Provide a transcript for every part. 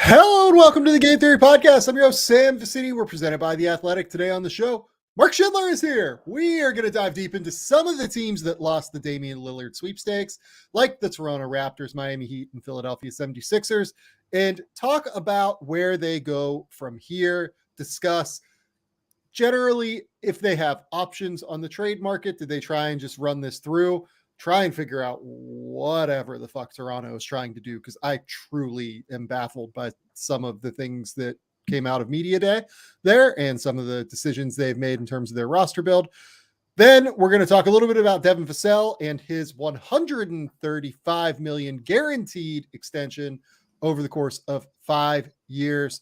Hello and welcome to the Game Theory Podcast. I'm your host, Sam Vicini. We're presented by The Athletic. Today on the show, Mark Schindler is here. We are going to dive deep into some of the teams that lost the Damian Lillard sweepstakes, like the Toronto Raptors, Miami Heat, and Philadelphia 76ers, and talk about where they go from here, discuss generally if they have options on the trade market. Did they try and just run this through? Try and figure out whatever the fuck Toronto is trying to do, because I truly am baffled by some of the things that came out of media day there and some of the decisions they've made in terms of their roster build. Then we're going to talk a little bit about Devin Vassell and his $135 million guaranteed extension over the course of 5 years.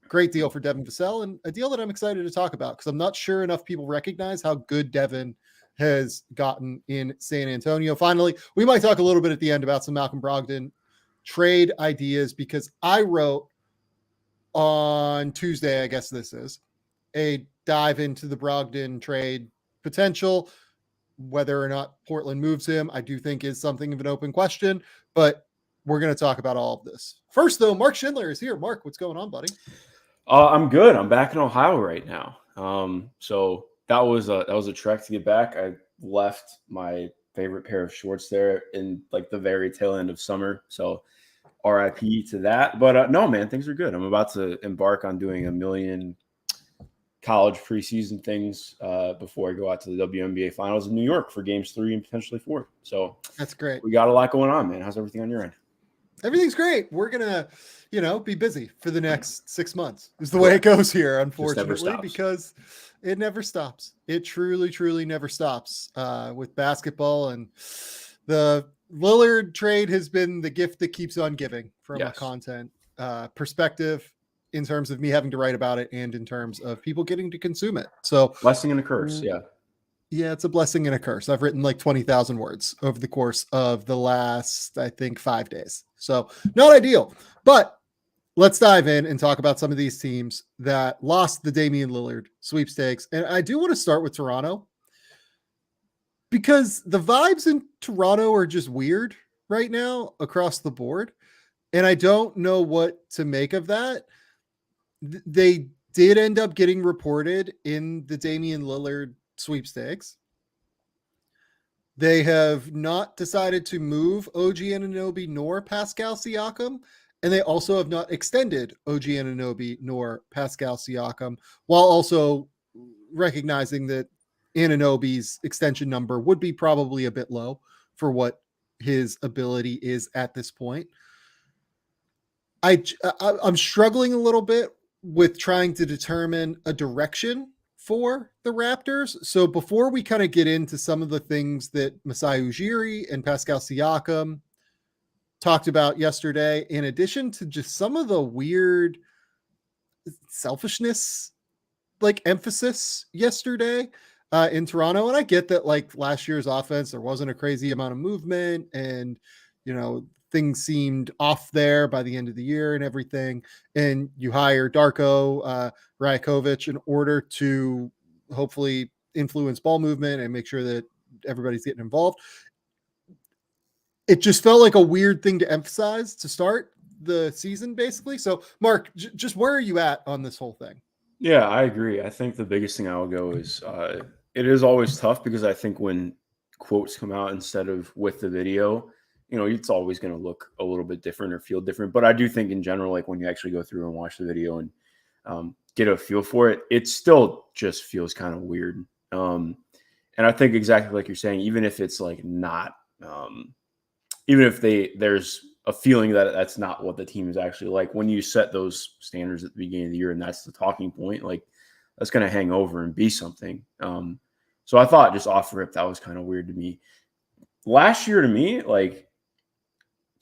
Great deal for Devin Vassell, and a deal that I'm excited to talk about because I'm not sure enough people recognize how good Devin has gotten in San Antonio. Finally, we might talk a little bit at the end about some Malcolm Brogdon trade ideas, because I wrote on Tuesday, I guess this is, a dive into the Brogdon trade potential. Whether or not Portland moves him, I do think is something of an open question, but we're going to talk about all of this. First, though, Mark Schindler is here. Mark, what's going on, buddy? I'm good. I'm back in Ohio right now. So that was a trek to get back. I left my favorite pair of shorts there in like the very tail end of summer. So RIP to that. But no, man, things are good. I'm about to embark on doing a million college preseason things before I go out to the WNBA finals in New York for games 3 and potentially 4. So that's great. We got a lot going on, man. How's everything on your end? Everything's great. We're going to, be busy for the next 6 months is the way it goes here, unfortunately, because it never stops. It truly, truly never stops with basketball. And the Lillard trade has been the gift that keeps on giving from a content perspective, in terms of me having to write about it and in terms of people getting to consume it. So blessing and a curse. Yeah. Yeah, it's a blessing and a curse. I've written like 20,000 words over the course of the last, I think, 5 days. So not ideal, but let's dive in and talk about some of these teams that lost the Damian Lillard sweepstakes. And I do want to start with Toronto, because the vibes in Toronto are just weird right now across the board. And I don't know what to make of that. They did end up getting reported in the Damian Lillard sweepstakes. They have not decided to move OG Anunoby nor Pascal Siakam, and they also have not extended OG Anunoby nor Pascal Siakam, while also recognizing that Anunoby's extension number would be probably a bit low for what his ability is at this point. I'm struggling a little bit with trying to determine a direction for the Raptors. So before we kind of get into some of the things that Masai Ujiri and Pascal Siakam talked about yesterday, in addition to just some of the weird selfishness, like emphasis yesterday in Toronto. And I get that like last year's offense, there wasn't a crazy amount of movement and, things seemed off there by the end of the year and everything. And you hire Darko Rajakovic in order to hopefully influence ball movement and make sure that everybody's getting involved. It just felt like a weird thing to emphasize to start the season, basically. So, Mark, just where are you at on this whole thing? Yeah, I agree. I think the biggest thing I would go is it is always tough, because I think when quotes come out instead of with the video, it's always going to look a little bit different or feel different. But I do think in general, like when you actually go through and watch the video and get a feel for it, it still just feels kind of weird. And I think exactly like you're saying, even if it's like not, even if there's a feeling that that's not what the team is actually like, when you set those standards at the beginning of the year and that's the talking point, like that's going to hang over and be something. So I thought just off rip, that was kind of weird to me. Last year to me, like,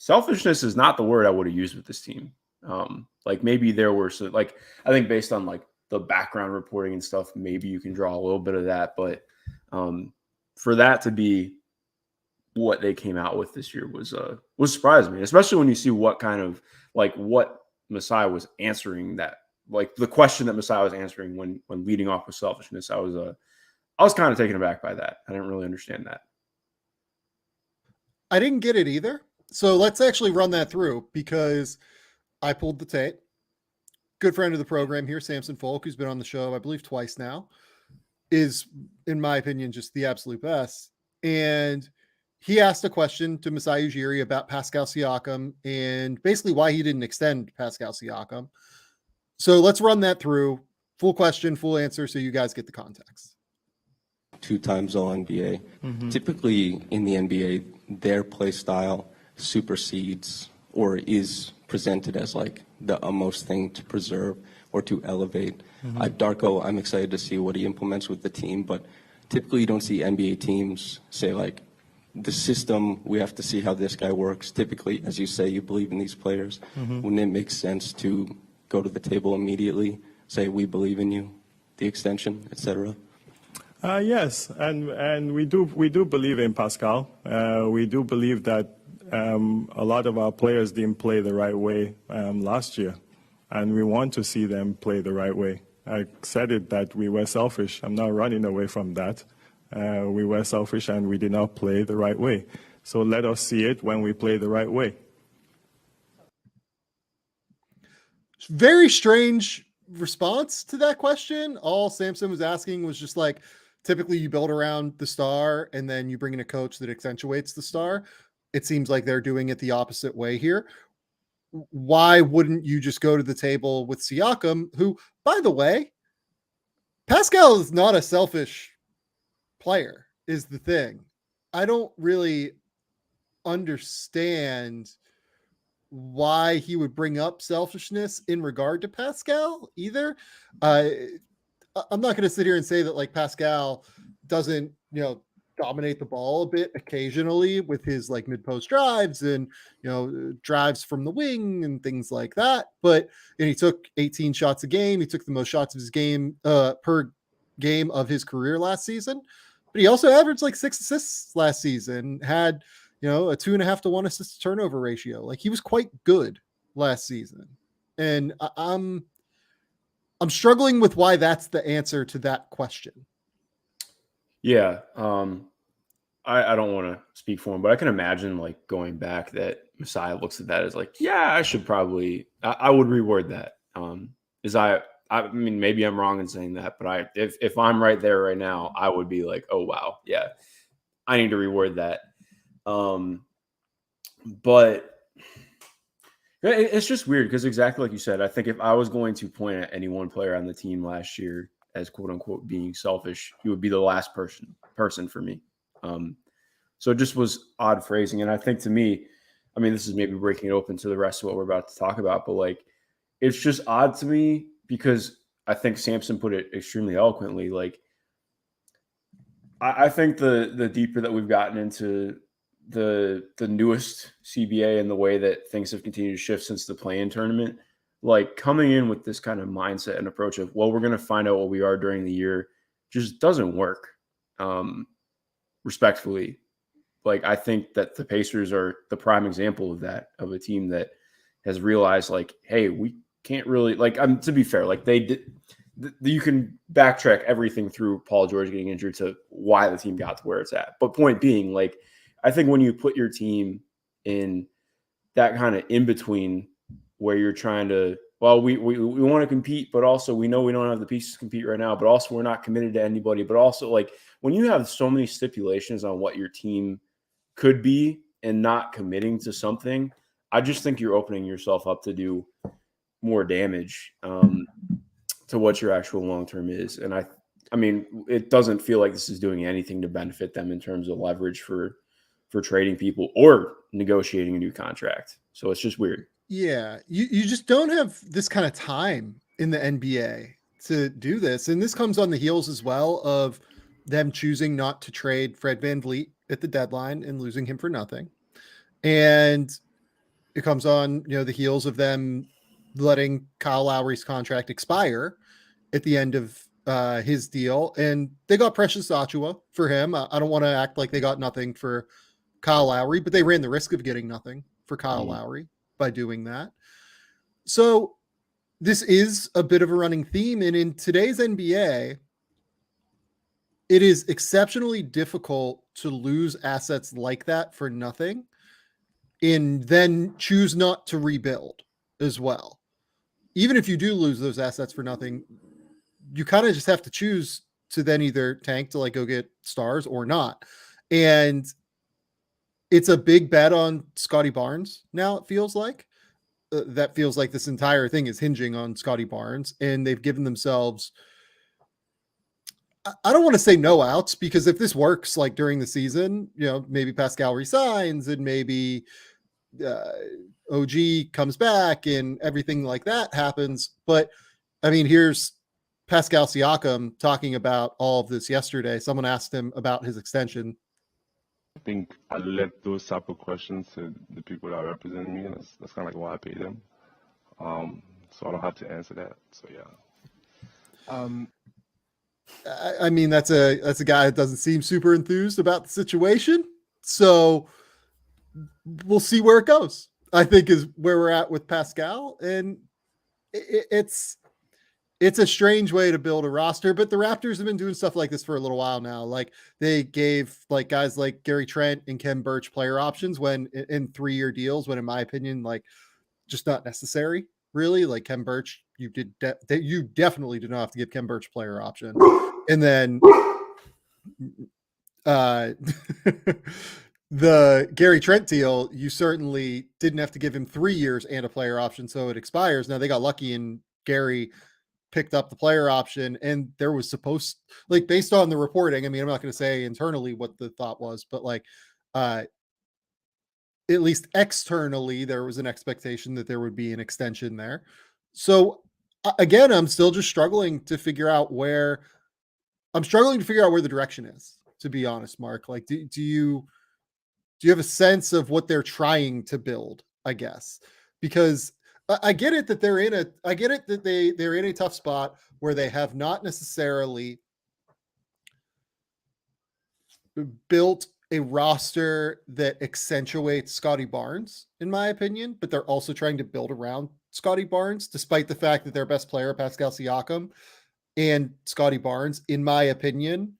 selfishness is not the word I would have used with this team. Like maybe there were some, like, I think based on like the background reporting and stuff, maybe you can draw a little bit of that. But for that to be what they came out with this year was surprising me, especially when you see what kind of like what Masai was answering, that like the question that Masai was answering when leading off with selfishness. I was kind of taken aback by that. I didn't really understand that. I didn't get it either. So let's actually run that through, because I pulled the tape. Good friend of the program here, Samson Folk, who's been on the show, I believe, twice now, is, in my opinion, just the absolute best. And he asked a question to Masai Ujiri about Pascal Siakam and basically why he didn't extend Pascal Siakam. So let's run that through. Full question, full answer, so you guys get the context. 2 times All NBA. Typically in the NBA, their play style supersedes or is presented as like the utmost thing to preserve or to elevate. Darko, I'm excited to see what he implements with the team, but typically you don't see NBA teams say like, the system, we have to see how this guy works. Typically, as you say, you believe in these players. Wouldn't it make sense to go to the table immediately, say we believe in you, the extension, etc.? Yes, and we do believe in Pascal. We do believe that a lot of our players didn't play the right way last year, and we want to see them play the right way. I said it that we were selfish. I'm not running away from that. We were selfish and we did not play the right way. So let us see it when we play the right way. Very strange response to that question. All Samson was asking was just like, typically you build around the star and then you bring in a coach that accentuates the star. It seems like they're doing it the opposite way here. Why wouldn't you just go to the table with Siakam, who, by the way, Pascal is not a selfish player, is the thing. I don't really understand why he would bring up selfishness in regard to Pascal either. I'm not going to sit here and say that like Pascal doesn't, dominate the ball a bit occasionally with his like mid-post drives and, drives from the wing and things like that. But he took 18 shots a game. He took the most shots of his game per game of his career last season. But he also averaged like 6 assists last season, had, a 2.5 to 1 assist to turnover ratio. Like he was quite good last season. And I'm struggling with why that's the answer to that question. Yeah. I don't want to speak for him, but I can imagine like going back that Messiah looks at that as like, yeah, I should probably, I would reword that. I mean, maybe I'm wrong in saying that, but if I'm right there right now, I would be like, oh, wow. Yeah, I need to reword that. But it's just weird because exactly like you said, I think if I was going to point at any one player on the team last year as quote unquote being selfish, he would be the last person for me. So it just was odd phrasing. And I think to me, I mean, this is maybe breaking it open to the rest of what we're about to talk about, but like, it's just odd to me because I think Samson put it extremely eloquently. Like, I think the deeper that we've gotten into the newest CBA and the way that things have continued to shift since the play-in tournament, like coming in with this kind of mindset and approach of, well, we're going to find out what we are during the year just doesn't work. Respectfully, like I think that the Pacers are the prime example of that, of a team that has realized like, hey, we can't really like, to be fair, like they did, you can backtrack everything through Paul George getting injured to why the team got to where it's at. But point being, like, I think when you put your team in that kind of in between where you're trying to, well, we want to compete, but also we know we don't have the pieces to compete right now, but also we're not committed to anybody. But also, like, when you have so many stipulations on what your team could be and not committing to something, I just think you're opening yourself up to do more damage to what your actual long-term is. And I mean, it doesn't feel like this is doing anything to benefit them in terms of leverage for trading people or negotiating a new contract. So it's just weird. Yeah, you just don't have this kind of time in the NBA to do this. And this comes on the heels as well of them choosing not to trade Fred VanVleet at the deadline and losing him for nothing. And it comes on, the heels of them letting Kyle Lowry's contract expire at the end of his deal. And they got Precious Achiuwa for him. I don't want to act like they got nothing for Kyle Lowry, but they ran the risk of getting nothing for Kyle Lowry by doing that. So this is a bit of a running theme. And in today's NBA, it is exceptionally difficult to lose assets like that for nothing and then choose not to rebuild. as well. Even if you do lose those assets for nothing, you kind of just have to choose to then either tank to like go get stars or not. And it's a big bet on Scotty Barnes now, it feels like. That feels like this entire thing is hinging on Scotty Barnes, and they've given themselves, I don't want to say no outs, because if this works like during the season, maybe Pascal resigns and maybe OG comes back and everything like that happens. But I mean, here's Pascal Siakam talking about all of this yesterday. Someone asked him about his extension. I think I left those type of questions to the people that represent me, and that's kind of like why I pay them. So I don't have to answer that. So yeah. I mean, that's a guy that doesn't seem super enthused about the situation. So we'll see where it goes, I think, is where we're at with Pascal. And it's a strange way to build a roster, but the Raptors have been doing stuff like this for a little while now. Like they gave like guys like Gary Trent and Ken Birch player options when in 3-year deals, when in my opinion, like just not necessary really. Like Ken Birch, you definitely did not have to give Ken Birch player option. And then the Gary Trent deal, you certainly didn't have to give him 3 years and a player option. So it expires. Now they got lucky and Gary picked up the player option, and there was supposed, like, based on the reporting, I mean, I'm not going to say internally what the thought was, but like at least externally there was an expectation that there would be an extension there. So again, I'm still just struggling to figure out where the direction is, to be honest, Mark. Like do you have a sense of what they're trying to build, I guess? Because I get it that they're in a tough spot where they have not necessarily built a roster that accentuates Scotty Barnes, in my opinion, but they're also trying to build around Scotty Barnes, despite the fact that their best player, Pascal Siakam, and Scotty Barnes, in my opinion,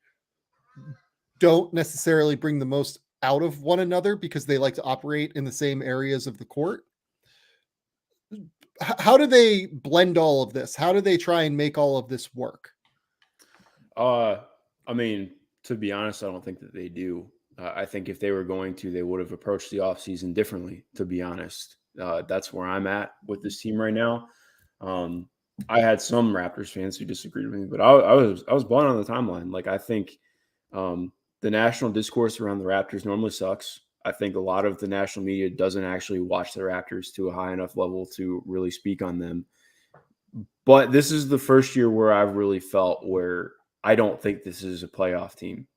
don't necessarily bring the most out of one another because they like to operate in the same areas of the court. How do they blend all of this? How do they try and make all of this work? I mean, to be honest, I don't think that they do. I think if they were going to, they would have approached the offseason differently, to be honest. That's where I'm at with this team right now. I had some Raptors fans who disagreed with me, but I was blown on the timeline. Like, I think the national discourse around the Raptors normally sucks. I think a lot of the national media doesn't actually watch the Raptors to a high enough level to really speak on them. But this is the first year where I've really felt where I don't think this is a playoff team.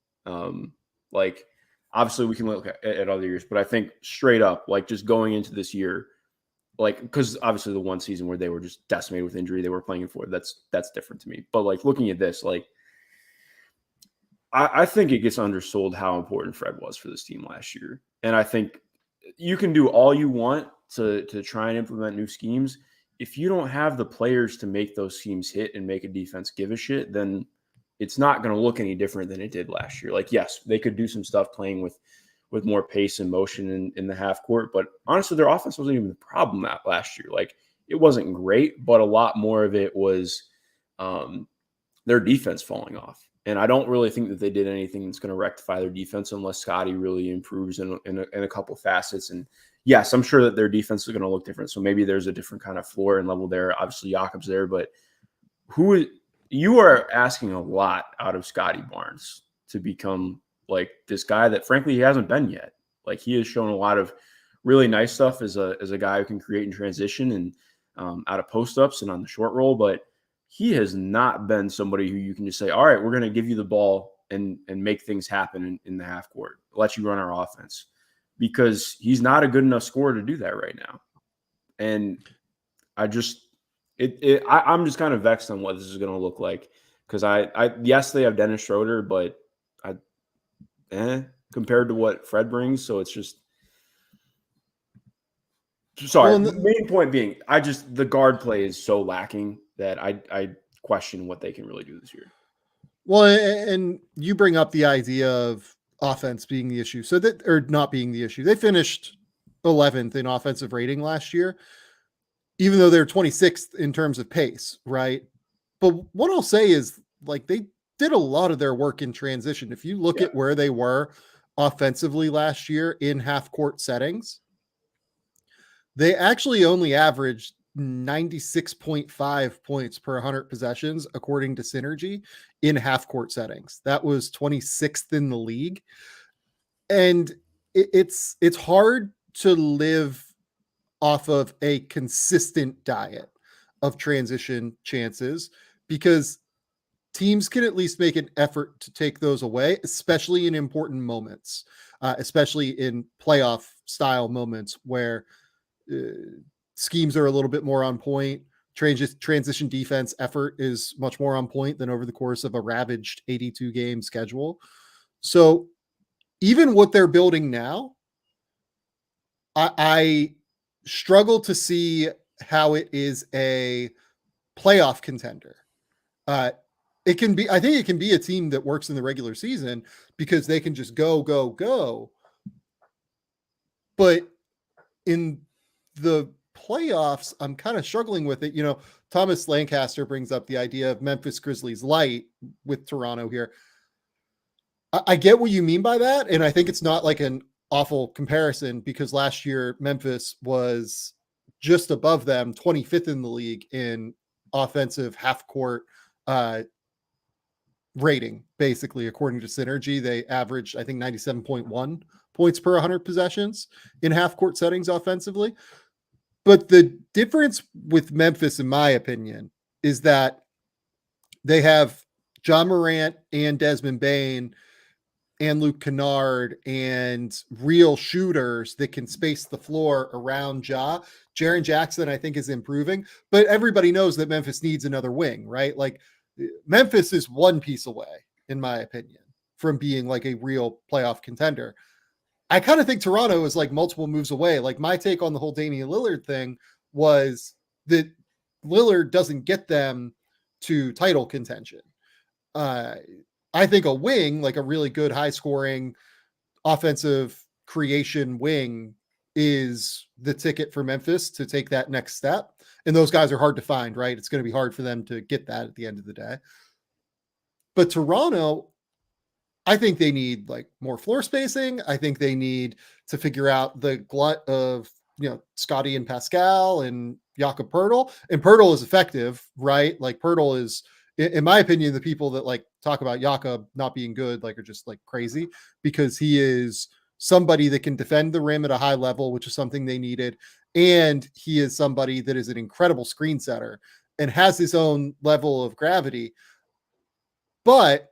Like, obviously we can look at other years, but I think straight up, like just going into this year, like, because obviously the one season where they were just decimated with injury, they were playing for, that's different to me. But like looking at this, like, I think it gets undersold how important Fred was for this team last year. And I think you can do all you want to try and implement new schemes. If you don't have the players to make those schemes hit and make a defense give a shit, then it's not going to look any different than it did last year. Like, yes, they could do some stuff playing with more pace and motion in the half court, but honestly, their offense wasn't even the problem that last year. Like, it wasn't great, but a lot more of it was their defense falling off. And I don't really think that they did anything that's going to rectify their defense unless Scotty really improves in a couple facets. And yes, I'm sure that their defense is going to look different. So maybe there's a different kind of floor and level there. Obviously, Jakob's there, but you are asking a lot out of Scotty Barnes to become like this guy that frankly he hasn't been yet. Like, he has shown a lot of really nice stuff as a guy who can create in transition and out of post-ups and on the short roll, but he has not been somebody who you can just say, all right, we're going to give you the ball and make things happen in the half court, let you run our offense, because he's not a good enough scorer to do that right now. And I'm just kind of vexed on what this is going to look like, because yes, they have Dennis Schroeder, but compared to what Fred brings. So it's just, sorry. Well, the main point being, the guard play is so lacking that I question what they can really do this year. Well, and you bring up the idea of offense being the issue, so that, or not being the issue. They finished 11th in offensive rating last year. even though they're 26th in terms of pace, right? But what I'll say is like they did a lot of their work in transition. If you look at where they were offensively last year in half court settings, they actually only averaged 96.5 points per 100 possessions, according to Synergy, in half court settings. That was 26th in the league. And it's hard to live off of a consistent diet of transition chances because teams can at least make an effort to take those away, especially in important moments, especially in playoff style moments where schemes are a little bit more on point. Transition defense effort is much more on point than over the course of a ravaged 82 game schedule. So even what they're building now, I struggle to see how it is a playoff contender. It can be, I think it can be a team that works in the regular season because they can just go. But in the playoffs, I'm kind of struggling with it. You know, Thomas Lancaster brings up the idea of Memphis Grizzlies light with Toronto here. I get what you mean by that. And I think it's not like an awful comparison because last year Memphis was just above them, 25th in the league in offensive half court rating, basically, according to Synergy. They averaged, I think, 97.1 points per 100 possessions in half court settings offensively. But the difference with Memphis, in my opinion, is that they have John Morant and Desmond Bane and Luke Kennard and real shooters that can space the floor around Ja. Jaren Jackson, I think, is improving, but everybody knows that Memphis needs another wing, right? Like Memphis is one piece away, in my opinion, from being like a real playoff contender. I kind of think Toronto is like multiple moves away. Like my take on the whole Damian Lillard thing was that Lillard doesn't get them to title contention. I think a wing, like a really good high scoring offensive creation wing, is the ticket for Memphis to take that next step. And those guys are hard to find, right? It's going to be hard for them to get that at the end of the day. But Toronto, I think they need like more floor spacing. I think they need to figure out the glut of, you know, Scotty and Pascal and Jakob Poeltl. And Poeltl is effective, right? Like Poeltl is, in my opinion, the people that like talk about Jakob not being good, like are just like crazy because he is somebody that can defend the rim at a high level, which is something they needed. And he is somebody that is an incredible screen setter and has his own level of gravity. But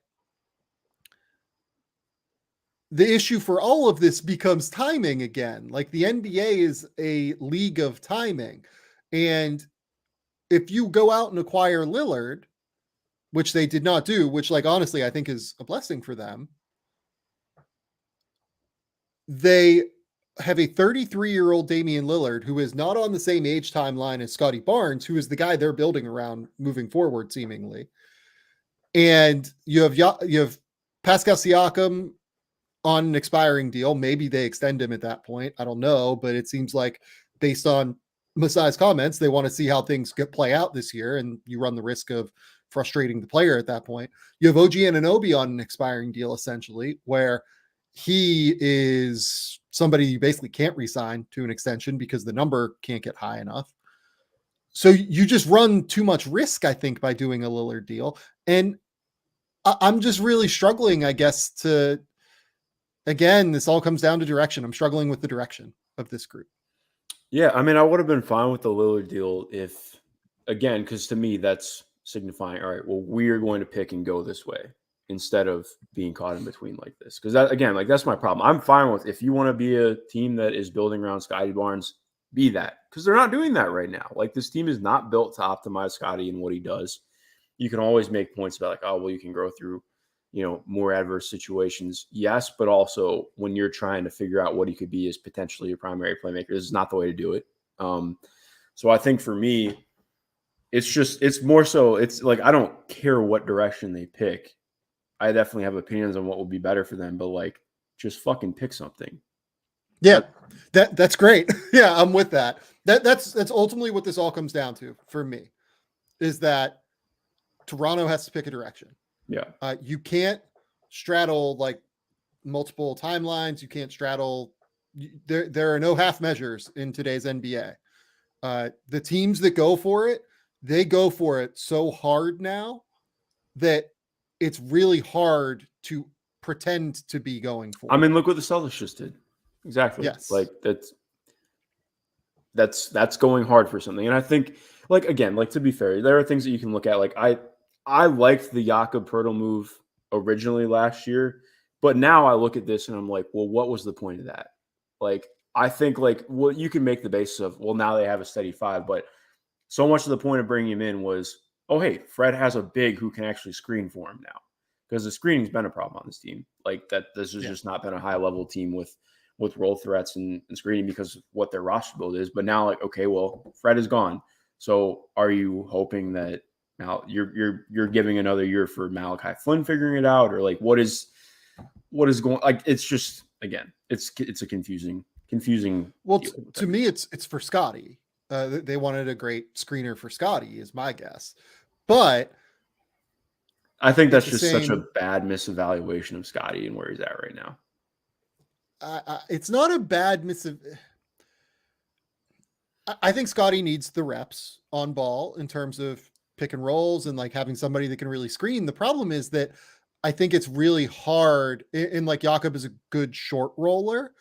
the issue for all of this becomes timing again. Like the NBA is a league of timing. And if you go out and acquire Lillard, which they did not do, which like, honestly, I think is a blessing for them. They have a 33-year-old Damian Lillard who is not on the same age timeline as Scotty Barnes, who is the guy they're building around moving forward, seemingly. And you have Pascal Siakam on an expiring deal. Maybe they extend him at that point. I don't know, but it seems like based on Masai's comments, they want to see how things play out this year, and you run the risk of frustrating the player at that point. You have OG Anunoby on an expiring deal, essentially, where he is somebody you basically can't re-sign to an extension because the number can't get high enough. So you just run too much risk, I think, by doing a Lillard deal. And I'm just really struggling, I guess, to, again, this all comes down to direction. I'm struggling with the direction of this group. Yeah, I mean, I would have been fine with the Lillard deal if, again, because to me, that's signifying, all right, well, we're going to pick and go this way instead of being caught in between like this. Because that, again, like that's my problem. I'm fine with if you want to be a team that is building around Scotty Barnes, be that. Because they're not doing that right now. Like this team is not built to optimize Scotty and what he does. You can always make points about like, oh, well, you can grow through, you know, more adverse situations. Yes, but also when you're trying to figure out what he could be as potentially your primary playmaker, this is not the way to do it. So I think for me, it's more so, it's like, I don't care what direction they pick. I definitely have opinions on what would be better for them, but like, just fucking pick something. Yeah, that's great. Yeah, I'm with that. That's ultimately what this all comes down to for me, is that Toronto has to pick a direction. Yeah. You can't straddle like multiple timelines. You can't straddle. There are no half measures in today's NBA. The teams that go for it, they go for it so hard now that it's really hard to pretend to be going for I mean, it. look what the Celtics just did. Exactly. Yes. Like that's going hard for something. And I think, like, again, like, to be fair, there are things that you can look at. Like, I liked the Jakob Poeltl move originally last year, but now I look at this and I'm like, well, what was the point of that? Like, I think, like, well, you can make the basis of, well, now they have a steady five, but so much of the point of bringing him in was, oh, hey, Fred has a big who can actually screen for him now, because the screening's been a problem on this team. Like, that this has just not been a high level team with role threats and screening because of what their roster build is. But now, like, okay, well, Fred is gone. So are you hoping that now you're giving another year for Malachi Flynn figuring it out, or like what is going, like, it's just, again, it's a confusing. Well, to me, it's for Scotty. They wanted a great screener for Scotty, is my guess. But I think that's just such a bad misevaluation of Scotty and where he's at right now. It's not a bad I think Scotty needs the reps on ball in terms of pick and rolls and like having somebody that can really screen. The problem is that I think it's really hard, and like Jakob is a good short roller,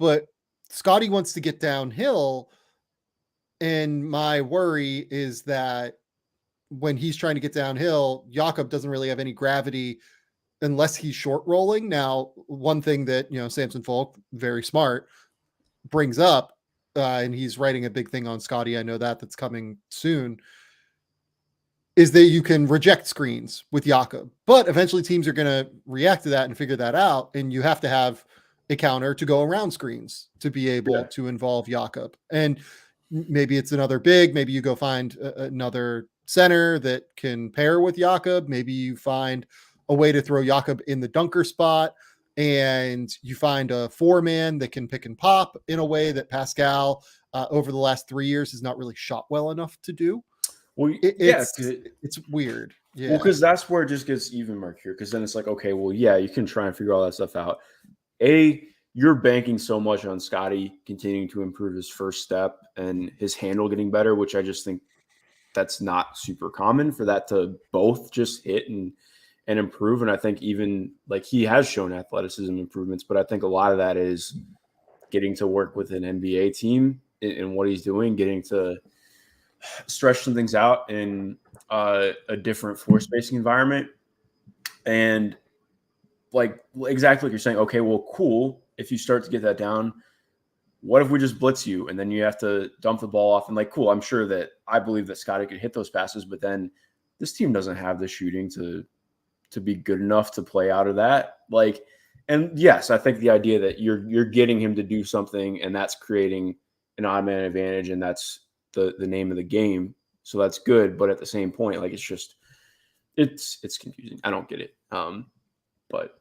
but Scotty wants to get downhill. And my worry is that when he's trying to get downhill, Jakob doesn't really have any gravity unless he's short rolling. Now, one thing that, Samson Folk, very smart, brings up, and he's writing a big thing on Scotty, I know that's coming soon, is that you can reject screens with Jakob, but eventually teams are going to react to that and figure that out. And you have to have a counter to go around screens to be able to involve Jakob. And maybe it's another big, maybe you go find another center that can pair with Jakob. Maybe you find a way to throw Jakob in the dunker spot, and you find a 4-man that can pick and pop in a way that Pascal over the last 3 years has not really shot well enough to do. Well, it's weird. Yeah. Well, because that's where it just gets even murkier, because then it's like, okay, well, yeah, you can try and figure all that stuff out. You're banking so much on Scotty continuing to improve his first step and his handle getting better, which I just think that's not super common for that to both just hit and improve. And I think even like he has shown athleticism improvements, but I think a lot of that is getting to work with an NBA team in what he's doing, getting to stretch some things out in a different floor spacing environment. And like exactly like you're saying, okay, well, cool. If you start to get that down, what if we just blitz you and then you have to dump the ball off? And like, cool, I'm sure that I believe that Scotty could hit those passes, but then this team doesn't have the shooting to be good enough to play out of that. Like, and yes, I think the idea that you're getting him to do something and that's creating an odd man advantage, and that's the name of the game. So that's good. But at the same point, like, it's just, it's confusing. I don't get it. But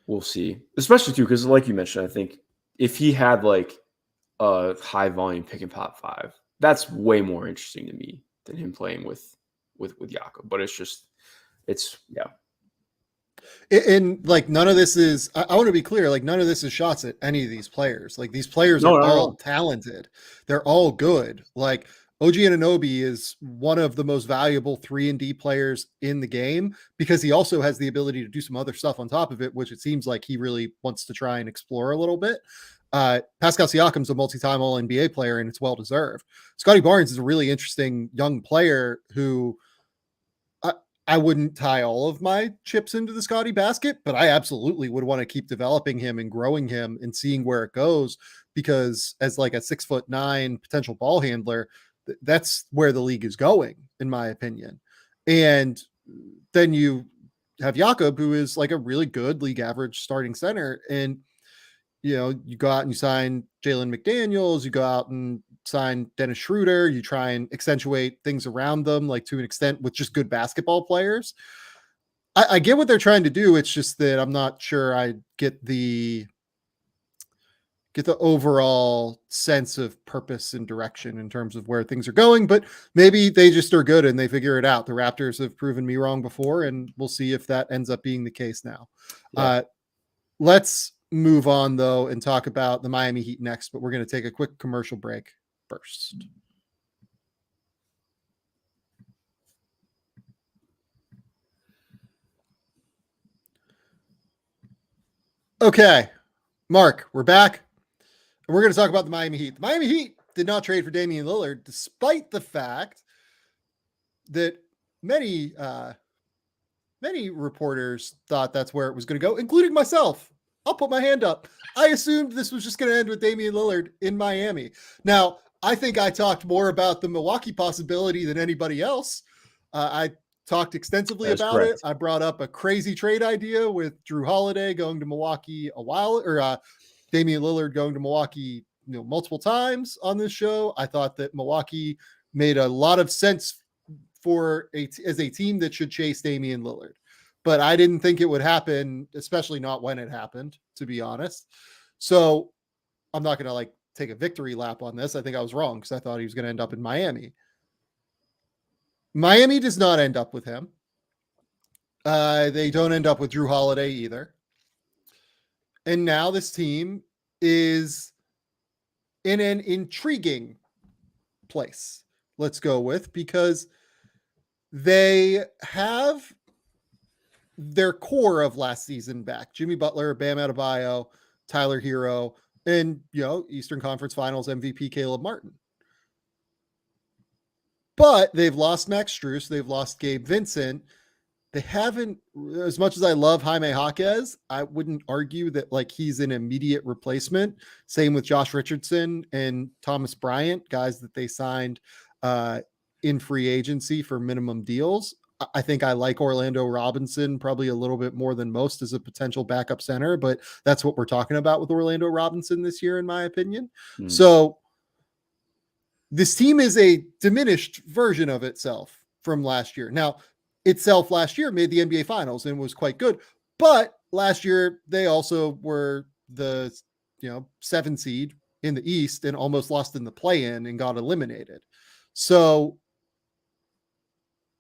we'll see, especially too, because like you mentioned, I think if he had like a high volume pick and pop 5, that's way more interesting to me than him playing with Jakob. But it's And like none of this is, I want to be clear, like none of this is shots at any of these players. Like these players are all talented. They're all good. Like OG Anunoby is one of the most valuable 3-and-D players in the game because he also has the ability to do some other stuff on top of it, which it seems like he really wants to try and explore a little bit. Pascal Siakam's a multi-time All-NBA player, and it's well-deserved. Scotty Barnes is a really interesting young player who I wouldn't tie all of my chips into the Scotty basket, but I absolutely would want to keep developing him and growing him and seeing where it goes, because as like a 6'9" potential ball handler, that's where the league is going, in my opinion. And then you have Jakob, who is like a really good league average starting center. And, you go out and you sign Jalen McDaniels, you go out and sign Dennis Schroeder, you try and accentuate things around them, like to an extent, with just good basketball players. I get what they're trying to do. It's just that I'm not sure I get the get the overall sense of purpose and direction in terms of where things are going, but maybe they just are good and they figure it out. The Raptors have proven me wrong before, and we'll see if that ends up being the case now. Yeah. Let's move on though and talk about the Miami Heat next, but we're going to take a quick commercial break first. Okay, Mark, we're back. And we're going to talk about the Miami Heat. The Miami Heat did not trade for Damian Lillard, despite the fact that many reporters thought that's where it was going to go, including myself. I'll put my hand up. I assumed this was just going to end with Damian Lillard in Miami. Now, I think I talked more about the Milwaukee possibility than anybody else. I talked extensively about it. I brought up a crazy trade idea with Jrue Holiday going to Milwaukee Damian Lillard going to Milwaukee, multiple times on this show. I thought that Milwaukee made a lot of sense as a team that should chase Damian Lillard, but I didn't think it would happen, especially not when it happened, to be honest. So I'm not going to take a victory lap on this. I think I was wrong because I thought he was going to end up in Miami. Miami does not end up with him. They don't end up with Jrue Holiday either. And now this team is in an intriguing place, let's go with, because they have their core of last season back. Jimmy Butler, Bam Adebayo, Tyler Hero, and, Eastern Conference Finals MVP Caleb Martin. But they've lost Max Strus. They've lost Gabe Vincent. They haven't, as much as I love Jaime Jaquez, I wouldn't argue that he's an immediate replacement. Same with Josh Richardson and Thomas Bryant, guys that they signed in free agency for minimum deals. I think I like Orlando Robinson probably a little bit more than most as a potential backup center, but that's what we're talking about with Orlando Robinson this year, in my opinion. So this team is a diminished version of itself from last year. Now, itself last year made the NBA Finals and was quite good, but last year they also were the 7 seed in the East and almost lost in the play-in and got eliminated. So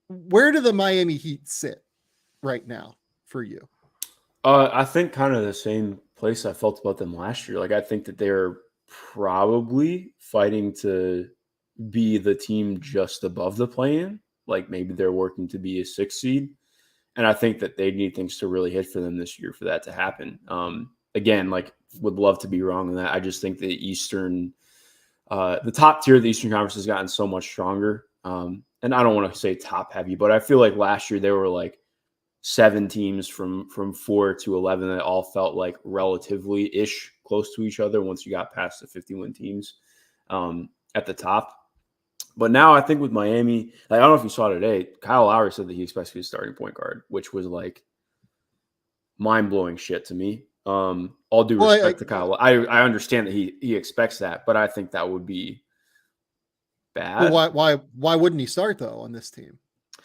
where do the Miami Heat sit right now for you? I think kind of the same place I felt about them last year. I think that they're probably fighting to be the team just above the play-in. Maybe they're working to be a 6 seed. And I think that they need things to really hit for them this year for that to happen. Again, would love to be wrong on that. I just think the top tier of the Eastern Conference has gotten so much stronger. And I don't want to say top heavy, but I feel like last year there were 7 teams from 4 to 11 that all felt relatively ish close to each other once you got past the 50-win teams at the top. But now I think with Miami, I don't know if you saw today, Kyle Lowry said that he expects to be a starting point guard, which was mind-blowing shit to me. All due respect to Kyle. I understand that he expects that, but I think that would be bad. Well, why wouldn't he start though on this team?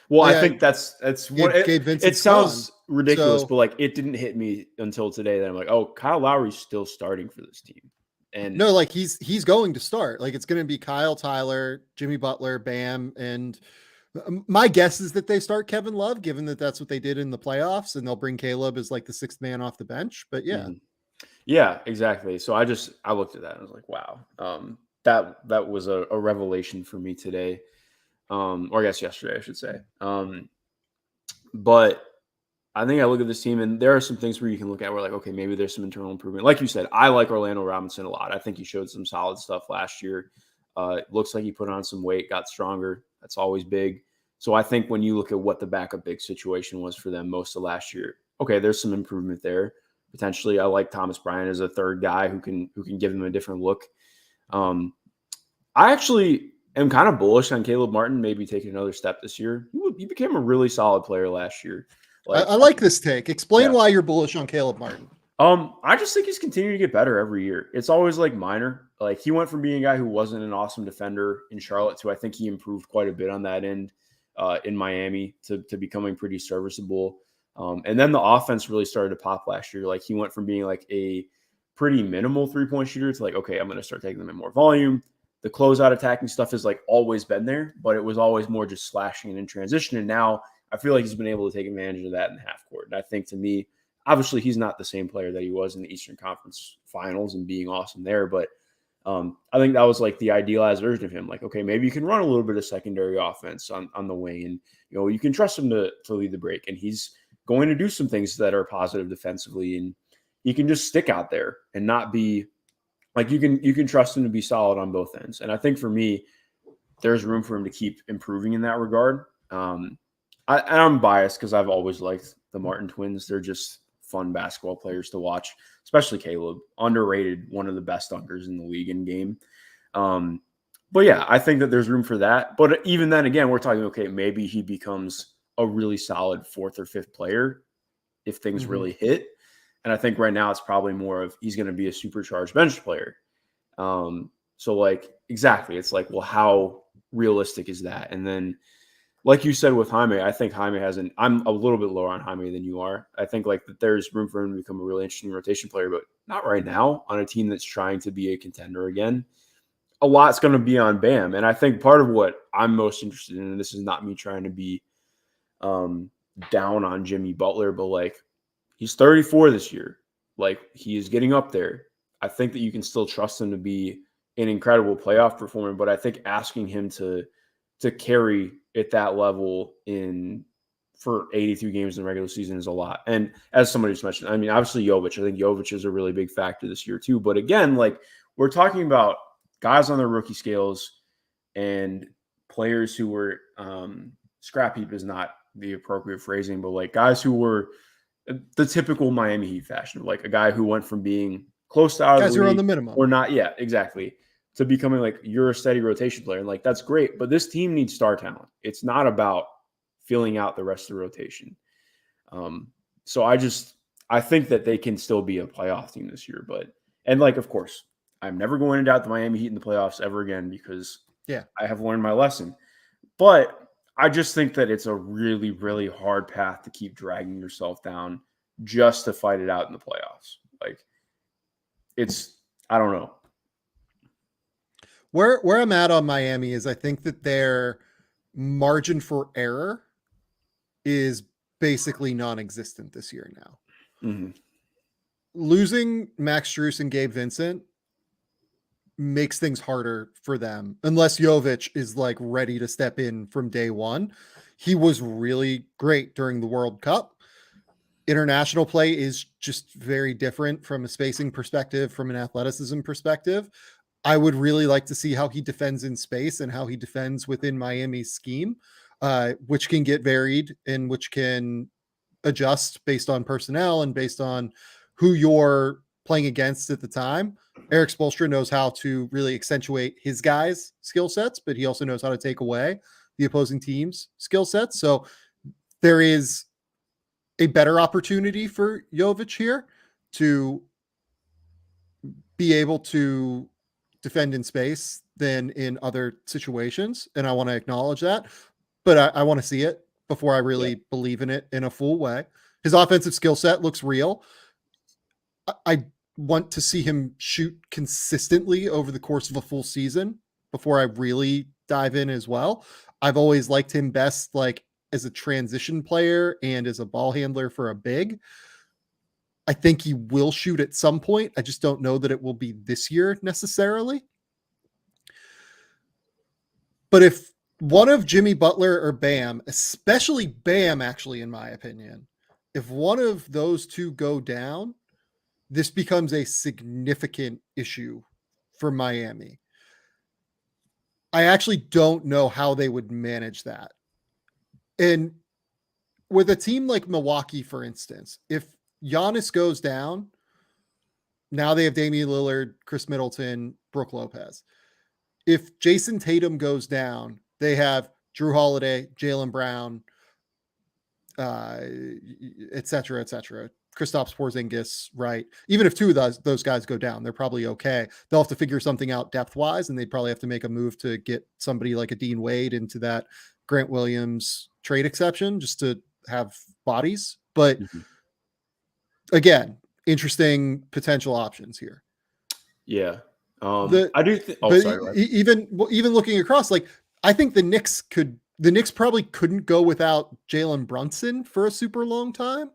Well, I think that's what it sounds ridiculous, so, but it didn't hit me until today that I'm oh, Kyle Lowry's still starting for this team. And no, he's going to start. It's going to be Kyle, Tyler, Jimmy Butler, Bam, and my guess is that they start Kevin Love, given that that's what they did in the playoffs, and they'll bring Caleb as the 6th man off the bench. But yeah, exactly. So I looked at that and I was like, wow, that was a revelation for me today, or I guess yesterday, I should say. But I think I look at this team, and there are some things where you can look at where okay, maybe there's some internal improvement. Like you said, I like Orlando Robinson a lot. I think he showed some solid stuff last year. It looks like he put on some weight, got stronger. That's always big. So I think when you look at what the backup big situation was for them most of last year, okay, there's some improvement there. Potentially, I like Thomas Bryant as a third guy who can give them a different look. I actually am kind of bullish on Caleb Martin maybe taking another step this year. He became a really solid player last year. I like this take. Explain why you're bullish on Caleb Martin. I just think he's continuing to get better every year. It's always minor. He went from being a guy who wasn't an awesome defender in Charlotte to I think he improved quite a bit on that end in Miami to becoming pretty serviceable. And then the offense really started to pop last year. He went from being a pretty minimal 3-point shooter to like, okay, I'm going to start taking them in more volume. The closeout attacking stuff has like always been there, but it was always more just slashing and in transition. And now I feel like he's been able to take advantage of that in the half court. And I think to me, obviously he's not the same player that he was in the Eastern Conference Finals and being awesome there, but I think that was like the idealized version of him. Like, okay, maybe you can run a little bit of secondary offense on the wing, and you can trust him to lead the break, and he's going to do some things that are positive defensively, and he can just stick out there and not be like you can trust him to be solid on both ends. And I think for me, there's room for him to keep improving in that regard. I'm biased because I've always liked the Martin twins. They're just fun basketball players to watch, especially Caleb, underrated, one of the best dunkers in the league in game. But yeah, I think that there's room for that. But even then, again, we're talking, okay, maybe he becomes a really solid 4th or 5th player if things really hit. And I think right now it's probably more of he's going to be a supercharged bench player. So like, exactly. It's like, well, how realistic is that? And then, like you said with Jaime, I think Jaime I'm a little bit lower on Jaime than you are. I think like that there's room for him to become a really interesting rotation player, but not right now on a team that's trying to be a contender again. A lot's going to be on Bam. And I think part of what I'm most interested in, and this is not me trying to be down on Jimmy Butler, but like he's 34 this year. Like he is getting up there. I think that you can still trust him to be an incredible playoff performer, but I think asking him to carry at that level for 82 games in the regular season is a lot. And as somebody just mentioned, I mean, obviously Jovic, I think Jovic is a really big factor this year too. But again, like we're talking about guys on their rookie scales and players who were scrap heap is not the appropriate phrasing, but like guys who were the typical Miami Heat fashion, like a guy who went from being close to out Guys of the who are league on the minimum or not yet, exactly, to becoming like you're a steady rotation player. And like that's great, but this team needs star talent. It's not about filling out the rest of the rotation. So I think that they can still be a playoff team this year. And like, of course, I'm never going to doubt the Miami Heat in the playoffs ever again because I have learned my lesson. But I just think that it's a really, really hard path to keep dragging yourself down just to fight it out in the playoffs. Like I don't know. Where I'm at on Miami is I think that their margin for error is basically non-existent this year now. Mm-hmm. Losing Max Strus and Gabe Vincent makes things harder for them unless Jovic is like ready to step in from day one. He was really great during the World Cup. International play is just very different from a spacing perspective, from an athleticism perspective. I would really like to see how he defends in space and how he defends within Miami's scheme, which can get varied and which can adjust based on personnel and based on who you're playing against at the time. Eric Spoelstra knows how to really accentuate his guys' skill sets, but he also knows how to take away the opposing team's skill sets. So there is a better opportunity for Jovic here to be able to defend in space than in other situations. And I want to acknowledge that, but I want to see it before I really believe in it in a full way. His offensive skill set looks real. I want to see him shoot consistently over the course of a full season before I really dive in as well. I've always liked him best, like as a transition player and as a ball handler for a big. I think he will shoot at some point. I just don't know that it will be this year necessarily. But if one of Jimmy Butler or Bam, especially Bam, actually, in my opinion, if one of those two go down, this becomes a significant issue for Miami. I actually don't know how they would manage that. And with a team like Milwaukee, for instance, if Giannis goes down, now they have Damian Lillard, Chris Middleton, Brook Lopez. If Jason Tatum goes down, they have Jrue Holiday, Jaylen Brown, et cetera, Kristaps Porzingis, right? Even if two of those guys go down, they're probably okay. They'll have to figure something out depth-wise, and they'd probably have to make a move to get somebody like a Dean Wade into that Grant Williams trade exception just to have bodies. But again, interesting potential options here. Yeah. The I do. but Sorry. Right. even looking across, like I think the Knicks probably couldn't go without Jalen Brunson for a super long time.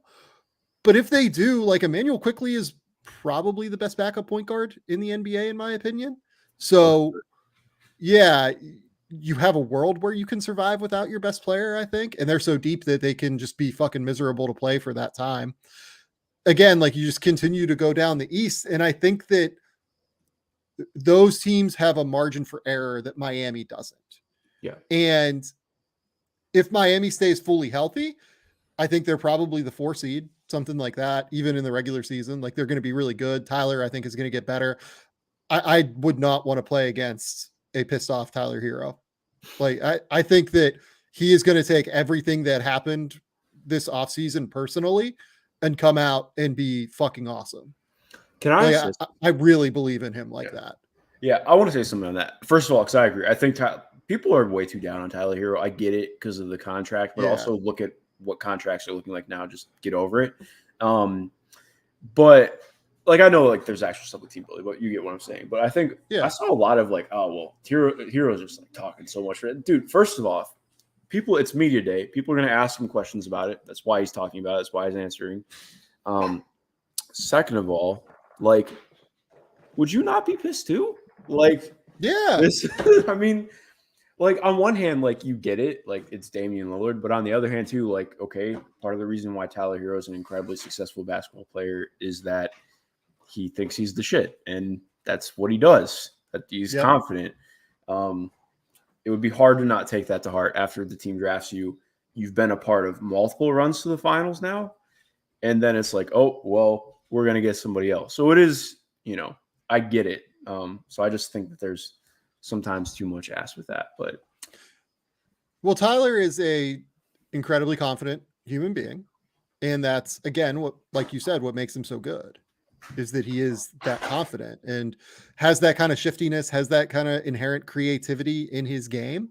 But if they do, like Emmanuel Quickley is probably the best backup point guard in the NBA, in my opinion. So, yeah, you have a world where you can survive without your best player, I think. And they're so deep that they can just be fucking miserable to play for that time. Again, like you just continue to go down the East. And I think that those teams have a margin for error that Miami doesn't. Yeah. And if Miami stays fully healthy, I think they're probably the 4 seed, something like that, even in the regular season. Like they're going to be really good. Tyler, I think, is going to get better. I would not want to play against a pissed off Tyler Hero. Like I think that he is going to take everything that happened this offseason personally and come out and be fucking awesome. Can I? Like, I really believe in him like that. Yeah, I want to say something on that. First of all, because I agree. I think people are way too down on Tyler Hero. I get it because of the contract, but also look at what contracts are looking like now. Just get over it. But like I know like there's actual stuff with team building, but you get what I'm saying. But I think I saw a lot of like, oh well, Hero's just like talking so much for it. Dude, first of all, it's media day. People are gonna ask him questions about it. That's why he's talking about it. That's why he's answering. Second of all, like, would you not be pissed too? Like, I mean, like on one hand, like you get it, like it's Damian Lillard, but on the other hand too, like, okay, part of the reason why Tyler Hero is an incredibly successful basketball player is that he thinks he's the shit, and that's what he does. That he's confident. It would be hard to not take that to heart after the team drafts you. You've been a part of multiple runs to the finals now, and then it's like, oh well, we're gonna get somebody else. So it is, I get it. So I just think that there's sometimes too much asked with that. But Tyler is a incredibly confident human being, and that's again what, like you said, what makes him so good is that he is that confident and has that kind of shiftiness, has that kind of inherent creativity in his game.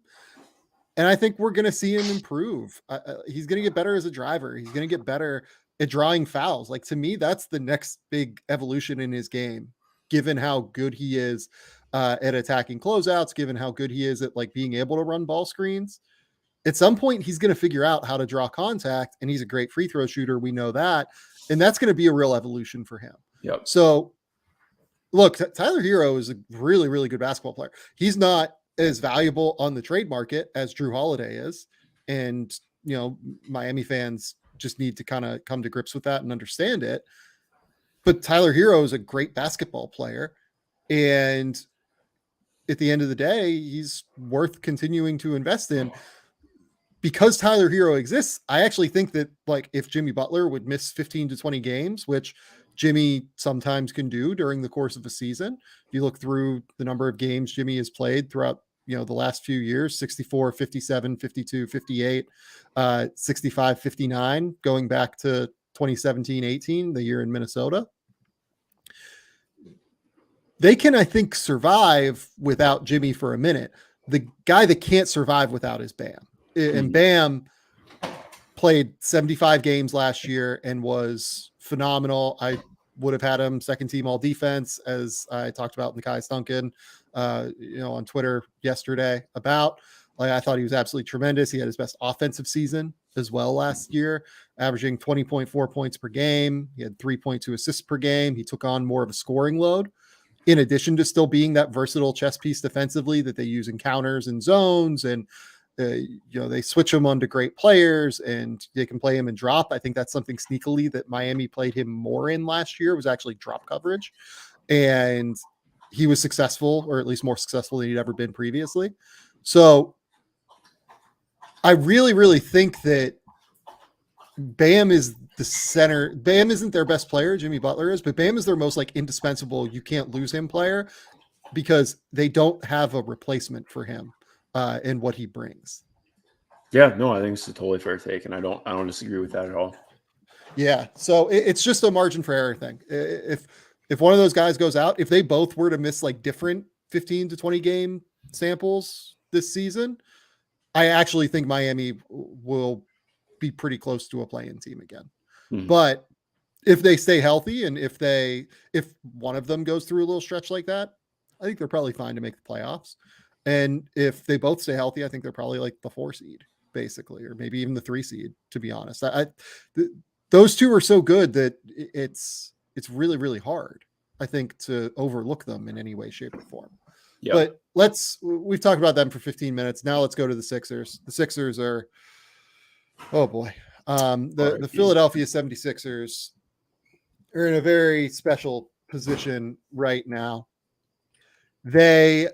And I think we're going to see him improve. He's going to get better as a driver. He's going to get better at drawing fouls. Like to me, that's the next big evolution in his game, given how good he is at attacking closeouts, given how good he is at like being able to run ball screens. At some point, he's going to figure out how to draw contact, and he's a great free throw shooter. We know that. And that's going to be a real evolution for him. Yep. So look, Tyler Hero is a really, really good basketball player. He's not as valuable on the trade market as Jrue Holiday is. And, Miami fans just need to kind of come to grips with that and understand it. But Tyler Hero is a great basketball player. And at the end of the day, he's worth continuing to invest in. Because Tyler Hero exists, I actually think that like if Jimmy Butler would miss 15 to 20 games, which Jimmy sometimes can do during the course of a season, you look through the number of games Jimmy has played throughout, the last few years, 64, 57, 52, 58, 65, 59, going back to 2017, 18, the year in Minnesota. They can, I think, survive without Jimmy for a minute. The guy that can't survive without is Bam. And Bam played 75 games last year and was phenomenal. I would have had him second team all defense, as I talked about in the Kai Duncan, on Twitter yesterday about. Like, I thought he was absolutely tremendous. He had his best offensive season as well last year, averaging 20.4 points per game. He had 3.2 assists per game. He took on more of a scoring load, in addition to still being that versatile chess piece defensively that they use in counters and zones. And they switch him onto great players and they can play him in drop. I think that's something sneakily that Miami played him more in last year, was actually drop coverage. And he was successful, or at least more successful than he'd ever been previously. So I really, really think that Bam is the center. Bam isn't their best player, Jimmy Butler is, but Bam is their most like indispensable, you can't lose him player, because they don't have a replacement for him and what he brings. Yeah, no, I think it's a totally fair take, and I don't disagree with that at all. Yeah, so it's just a margin for error thing. If one of those guys goes out, if they both were to miss like different 15 to 20 game samples this season, I actually think Miami will be pretty close to a play-in team again. But if they stay healthy and if one of them goes through a little stretch like that, I think they're probably fine to make the playoffs. And if they both stay healthy, I think they're probably like the 4 seed, basically, or maybe even the 3 seed, to be honest. Those two are so good that it's really, really hard, I think, to overlook them in any way, shape, or form. Yeah. But we've talked about them for 15 minutes. Now let's go to the Sixers. The Sixers are, oh boy. The Philadelphia 76ers are in a very special position right now. They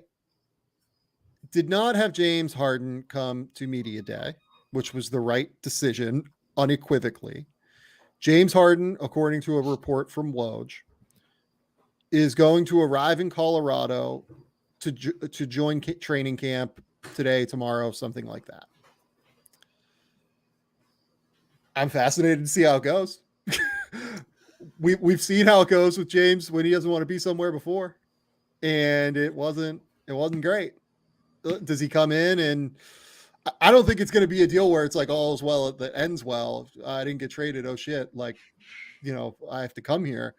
did not have James Harden come to media day, which was the right decision unequivocally. James Harden, according to a report from Woj, is going to arrive in Colorado to join training camp today, tomorrow, something like that. I'm fascinated to see how it goes. We've seen how it goes with James when he doesn't want to be somewhere before, and it wasn't great. Does he come in? And I don't think it's going to be a deal where it's like all is well that ends well. I didn't get traded. Oh shit! Like, I have to come here.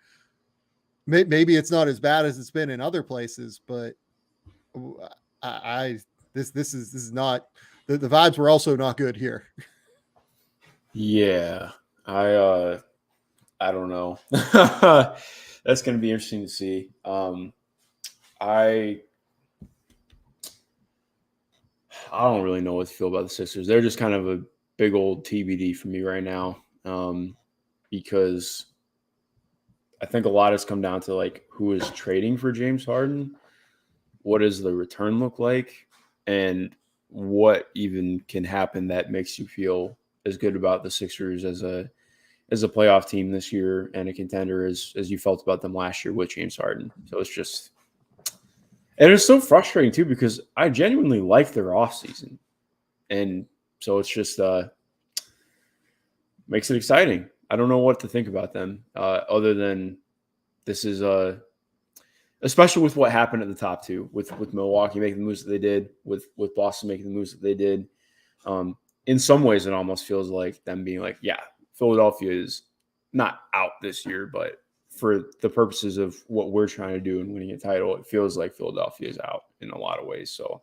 Maybe it's not as bad as it's been in other places, but this is not the vibes were also not good here. Yeah, I don't know. That's going to be interesting to see. I don't really know what to feel about the Sixers. They're just kind of a big old TBD for me right now, because I think a lot has come down to like who is trading for James Harden, what does the return look like, and what even can happen that makes you feel as good about the Sixers as a playoff team this year and a contender as you felt about them last year with James Harden. So it's just, and it's so frustrating too, because I genuinely like their offseason. And so it's just makes it exciting. I don't know what to think about them other than this is especially with what happened at the top two, with Milwaukee making the moves that they did, with Boston making the moves that they did. In some ways, it almost feels like them being like, yeah, Philadelphia is not out this year, but for the purposes of what we're trying to do and winning a title, it feels like Philadelphia is out in a lot of ways. So,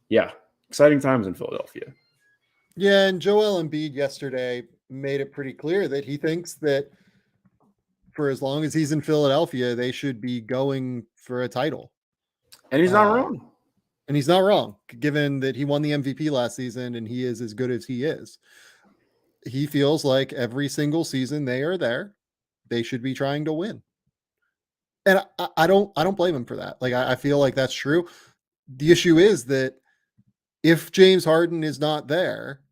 yeah, exciting times in Philadelphia. Yeah, and Joel Embiid yesterday made it pretty clear that he thinks that for as long as he's in Philadelphia, they should be going for a title. And he's not wrong. And he's not wrong, given that he won the MVP last season and he is as good as he is. He feels like every single season they are there, they should be trying to win. And I don't blame him for that. Like, I feel like that's true. The issue is that if James Harden is not there,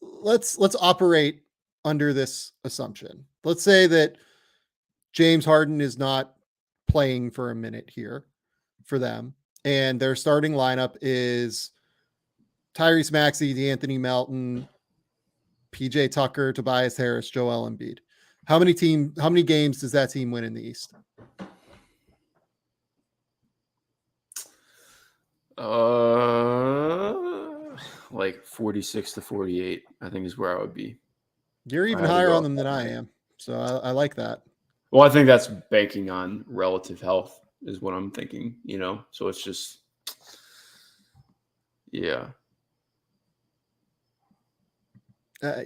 let's operate under this assumption. Let's say that James Harden is not playing for a minute here for them, and their starting lineup is Tyrese Maxey, DeAnthony Melton, PJ Tucker, Tobias Harris, Joel Embiid. How many games does that team win in the East? Like 46-48, I think is where I would be. You're even higher on them than I am. So I like that. Well, I think that's banking on relative health is what I'm thinking, so it's just, yeah.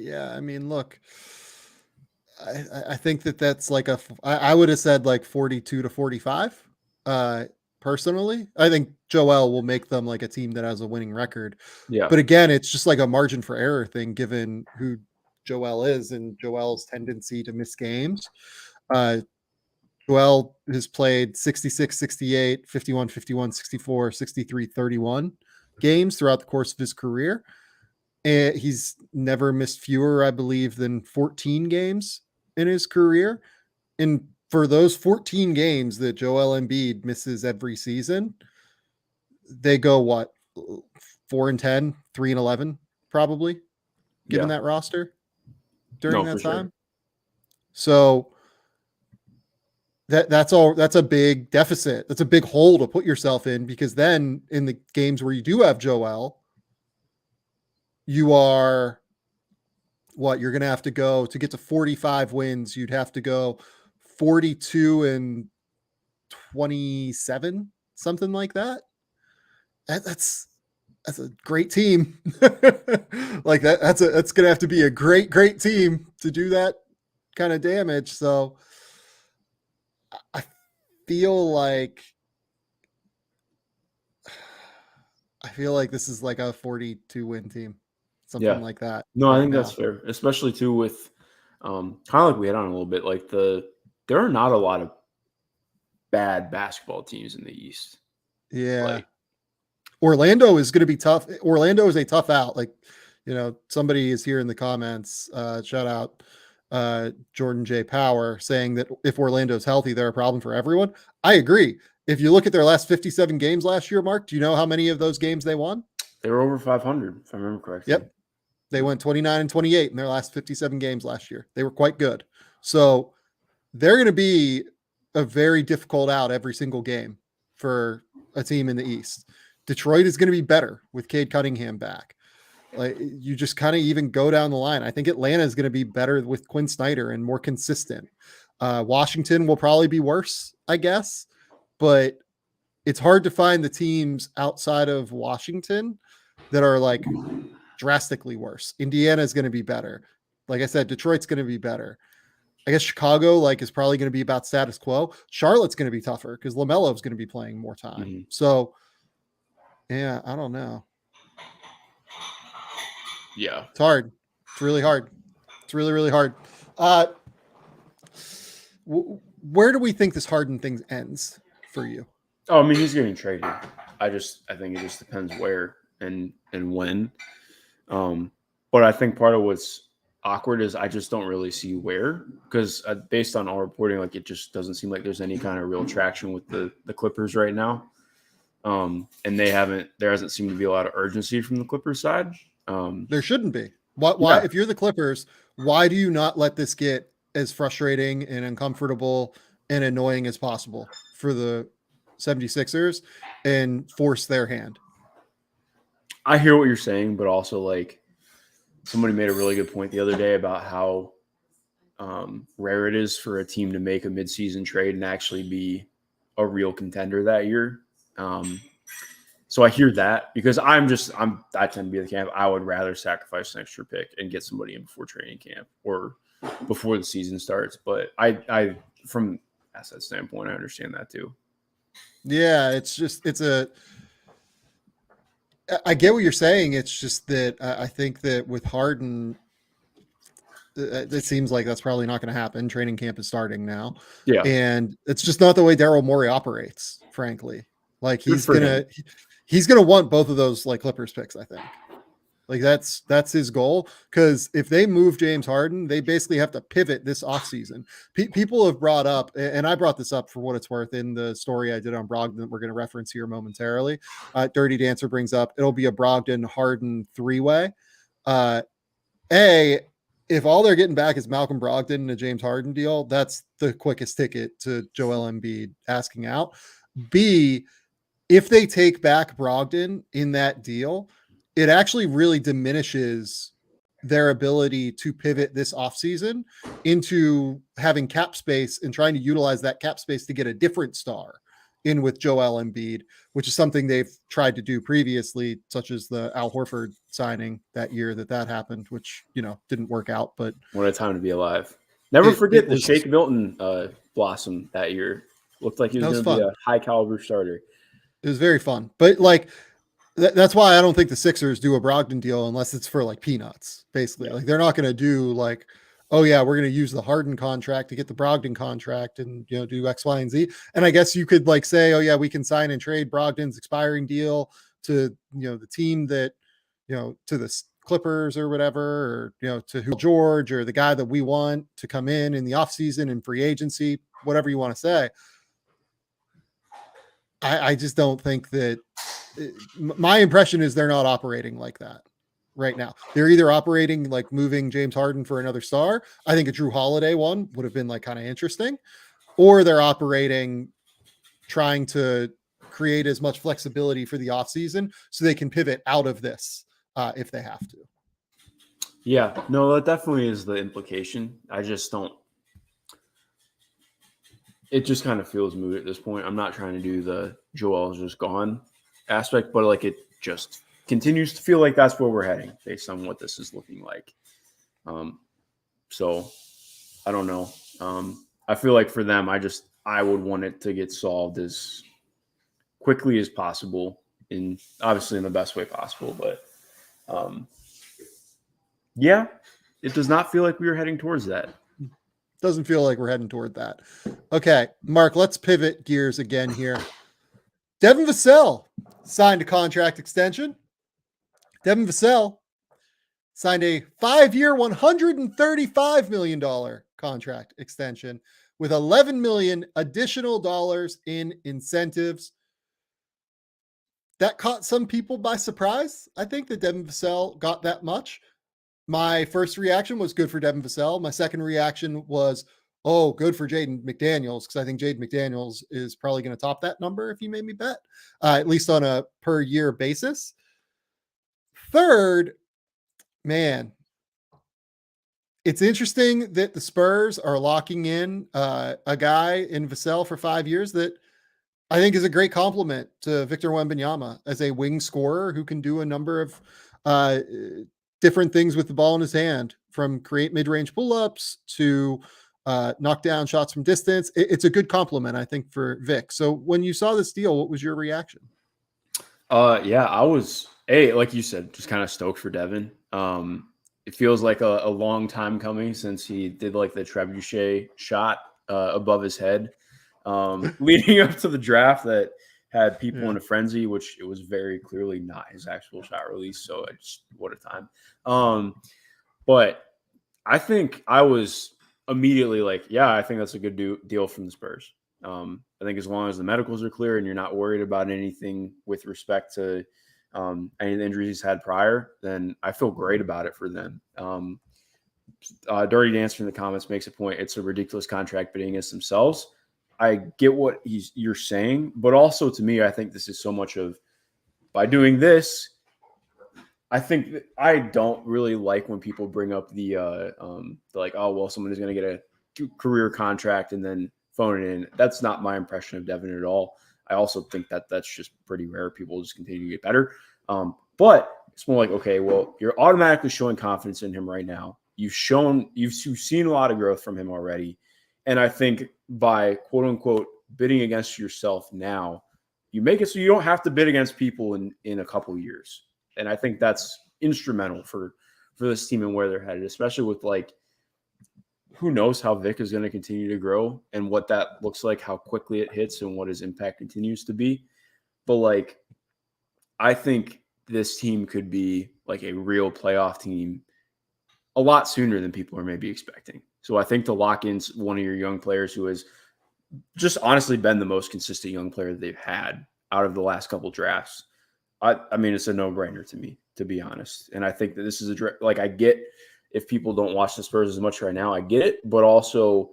Yeah. I mean, look, I think that's like I would have said like 42-45. Personally, I think Joel will make them like a team that has a winning record. Yeah. But again, it's just like a margin for error thing, given who Joel is and Joel's tendency to miss games. Joel has played 66, 68, 51, 51, 64, 63, 31 games throughout the course of his career. And he's never missed fewer, I believe, than 14 games in his career. And for those 14 games that Joel Embiid misses every season, they go what? 4-10, 3-11, probably, given that roster during that time. Sure. So that's a big deficit. That's a big hole to put yourself in, because then in the games where you do have Joel, you are you're going to have to go to get to 45 wins. You'd have to go 42-27, something like that. That's a great team. Like that's going to have to be a great team to do that kind of damage. So I feel like this is like a 42 win team, something like that. No, I think that's fair, especially too with kind of like we had on a little bit, like there are not a lot of bad basketball teams in the East. Yeah. Like, Orlando is going to be tough. Orlando is a tough out. Like, somebody is here in the comments, shout out Jordan J. Power, saying that if Orlando's healthy, they're a problem for everyone. I agree. If you look at their last 57 games last year, Mark, do you know how many of those games they won? They were over 500, if I remember correctly. Yep. They went 29-28 in their last 57 games last year. They were quite good. So they're going to be a very difficult out every single game for a team in the East. Detroit is going to be better with Cade Cunningham back. Like, you just kind of even go down the line. I think Atlanta is going to be better with Quinn Snyder and more consistent. Washington will probably be worse, I guess, but it's hard to find the teams outside of Washington that are like drastically worse. Indiana is going to be better. Like I said, Detroit's going to be better. I guess Chicago is probably going to be about status quo. Charlotte's going to be tougher because LaMelo is going to be playing more time. Mm-hmm. So, yeah, I don't know. Yeah, it's hard. It's really hard. It's really, really hard. Where do we think this Harden thing ends for you? Oh, I mean, he's getting traded. I think it just depends where and when. But I think part of what's awkward is I just don't really see where, because based on all reporting, like, it just doesn't seem like there's any kind of real traction with the Clippers right now. And there hasn't seemed to be a lot of urgency from the Clippers side. There shouldn't be. Why, if you're the Clippers, why do you not let this get as frustrating and uncomfortable and annoying as possible for the 76ers and force their hand? I hear what you're saying, but also, like, somebody made a really good point the other day about how rare it is for a team to make a midseason trade and actually be a real contender that year. So I hear that, because I tend to be the camp. I would rather sacrifice an extra pick and get somebody in before training camp or before the season starts. But I from asset standpoint, I understand that too. Yeah, I get what you're saying. It's just that I think that with Harden, it seems like that's probably not going to happen. Training camp is starting now. Yeah. And it's just not the way Daryl Morey operates, frankly. Like, he's going to want both of those, like, Clippers picks, I think. Like, that's his goal, because if they move James Harden, they basically have to pivot this offseason. People have brought up, and I brought this up for what it's worth in the story I did on Brogdon that we're going to reference here momentarily. Dirty Dancer brings up, it'll be a Brogdon-Harden three-way. If all they're getting back is Malcolm Brogdon and a James Harden deal, that's the quickest ticket to Joel Embiid asking out. B, if they take back Brogdon in that deal, it actually really diminishes their ability to pivot this offseason into having cap space and trying to utilize that cap space to get a different star in with Joel Embiid, which is something they've tried to do previously, such as the Al Horford signing that year that happened, which, didn't work out. But what a time to be alive. Never forget the Shake Milton blossom that year. Looked like he was going to be a high caliber starter. It was very fun. But, like, that's why I don't think the Sixers do a Brogdon deal unless it's for, like, peanuts, basically. Like, they're not going to do, like, oh yeah, we're going to use the Harden contract to get the Brogdon contract and, do X, Y, and Z. And I guess you could, like, say, oh yeah, we can sign and trade Brogdon's expiring deal to, the team that, to the Clippers or whatever, or, to George or the guy that we want to come in the offseason and free agency, whatever you want to say. I just don't think that my impression is they're not operating like that right now. They're either operating like moving James Harden for another star. I think a Jrue Holiday one would have been, like, kind of interesting, or they're operating trying to create as much flexibility for the offseason so they can pivot out of this if they have to. Yeah, no, that definitely is the implication. I just don't. It just kind of feels moot at this point. I'm not trying to do the Joel's just gone aspect, but like it just continues to feel like that's where we're heading based on what this is looking like. So I don't know. I feel like for them, I would want it to get solved as quickly as possible, in obviously in the best way possible. But yeah, it does not feel like we were heading towards that. Doesn't feel like we're heading toward that. Okay, Mark, let's pivot gears again here. Devin Vassell signed a contract extension. Devin Vassell signed a 5-year, $135 million contract extension with $11 million additional dollars in incentives. That caught some people by surprise. I think that Devin Vassell got that much. My first reaction was good for Devin Vassell. My second reaction was, oh, good for Jaden McDaniels, because I think Jaden McDaniels is probably going to top that number if you made me bet, at least on a per year basis. Third, man, it's interesting that the Spurs are locking in a guy in Vassell for 5 years that I think is a great compliment to Victor Wembanyama as a wing scorer who can do a number of different things with the ball in his hand, from create mid-range pull-ups to knock down shots from distance. It's a good compliment, I think, for Vic. So when you saw this deal, what was your reaction? Yeah, I was, like you said, just kind of stoked for Devin. It feels like a long time coming since he did like the trebuchet shot above his head leading up to the draft that had people in a frenzy, which it was very clearly not his actual shot release. So what a time. But I think I was immediately like, yeah, I think that's a good deal from the Spurs. I think as long as the medicals are clear and you're not worried about anything with respect to any of the injuries he's had prior, then I feel great about it for them. Dirty Dancer in the comments makes a point. It's a ridiculous contract bidding against themselves. I get what you're saying, but also to me, I think this is so much of, by doing this, I think that I don't really like when people bring up the like, oh, well, someone is going to get a career contract and then phone it in. That's not my impression of Devin at all. I also think that that's just pretty rare. People just continue to get better. But it's more like, okay, well, you're automatically showing confidence in him right now. You've seen a lot of growth from him already. And I think by quote unquote bidding against yourself now, you make it so you don't have to bid against people in a couple of years. And I think that's instrumental for this team and where they're headed, especially with like, who knows how Vic is going to continue to grow and what that looks like, how quickly it hits and what his impact continues to be. But like, I think this team could be like a real playoff team a lot sooner than people are maybe expecting. So I think to lock in one of your young players who has just honestly been the most consistent young player that they've had out of the last couple drafts, I mean, it's a no-brainer to me, to be honest. And I think that this is I get if people don't watch the Spurs as much right now, I get it, but also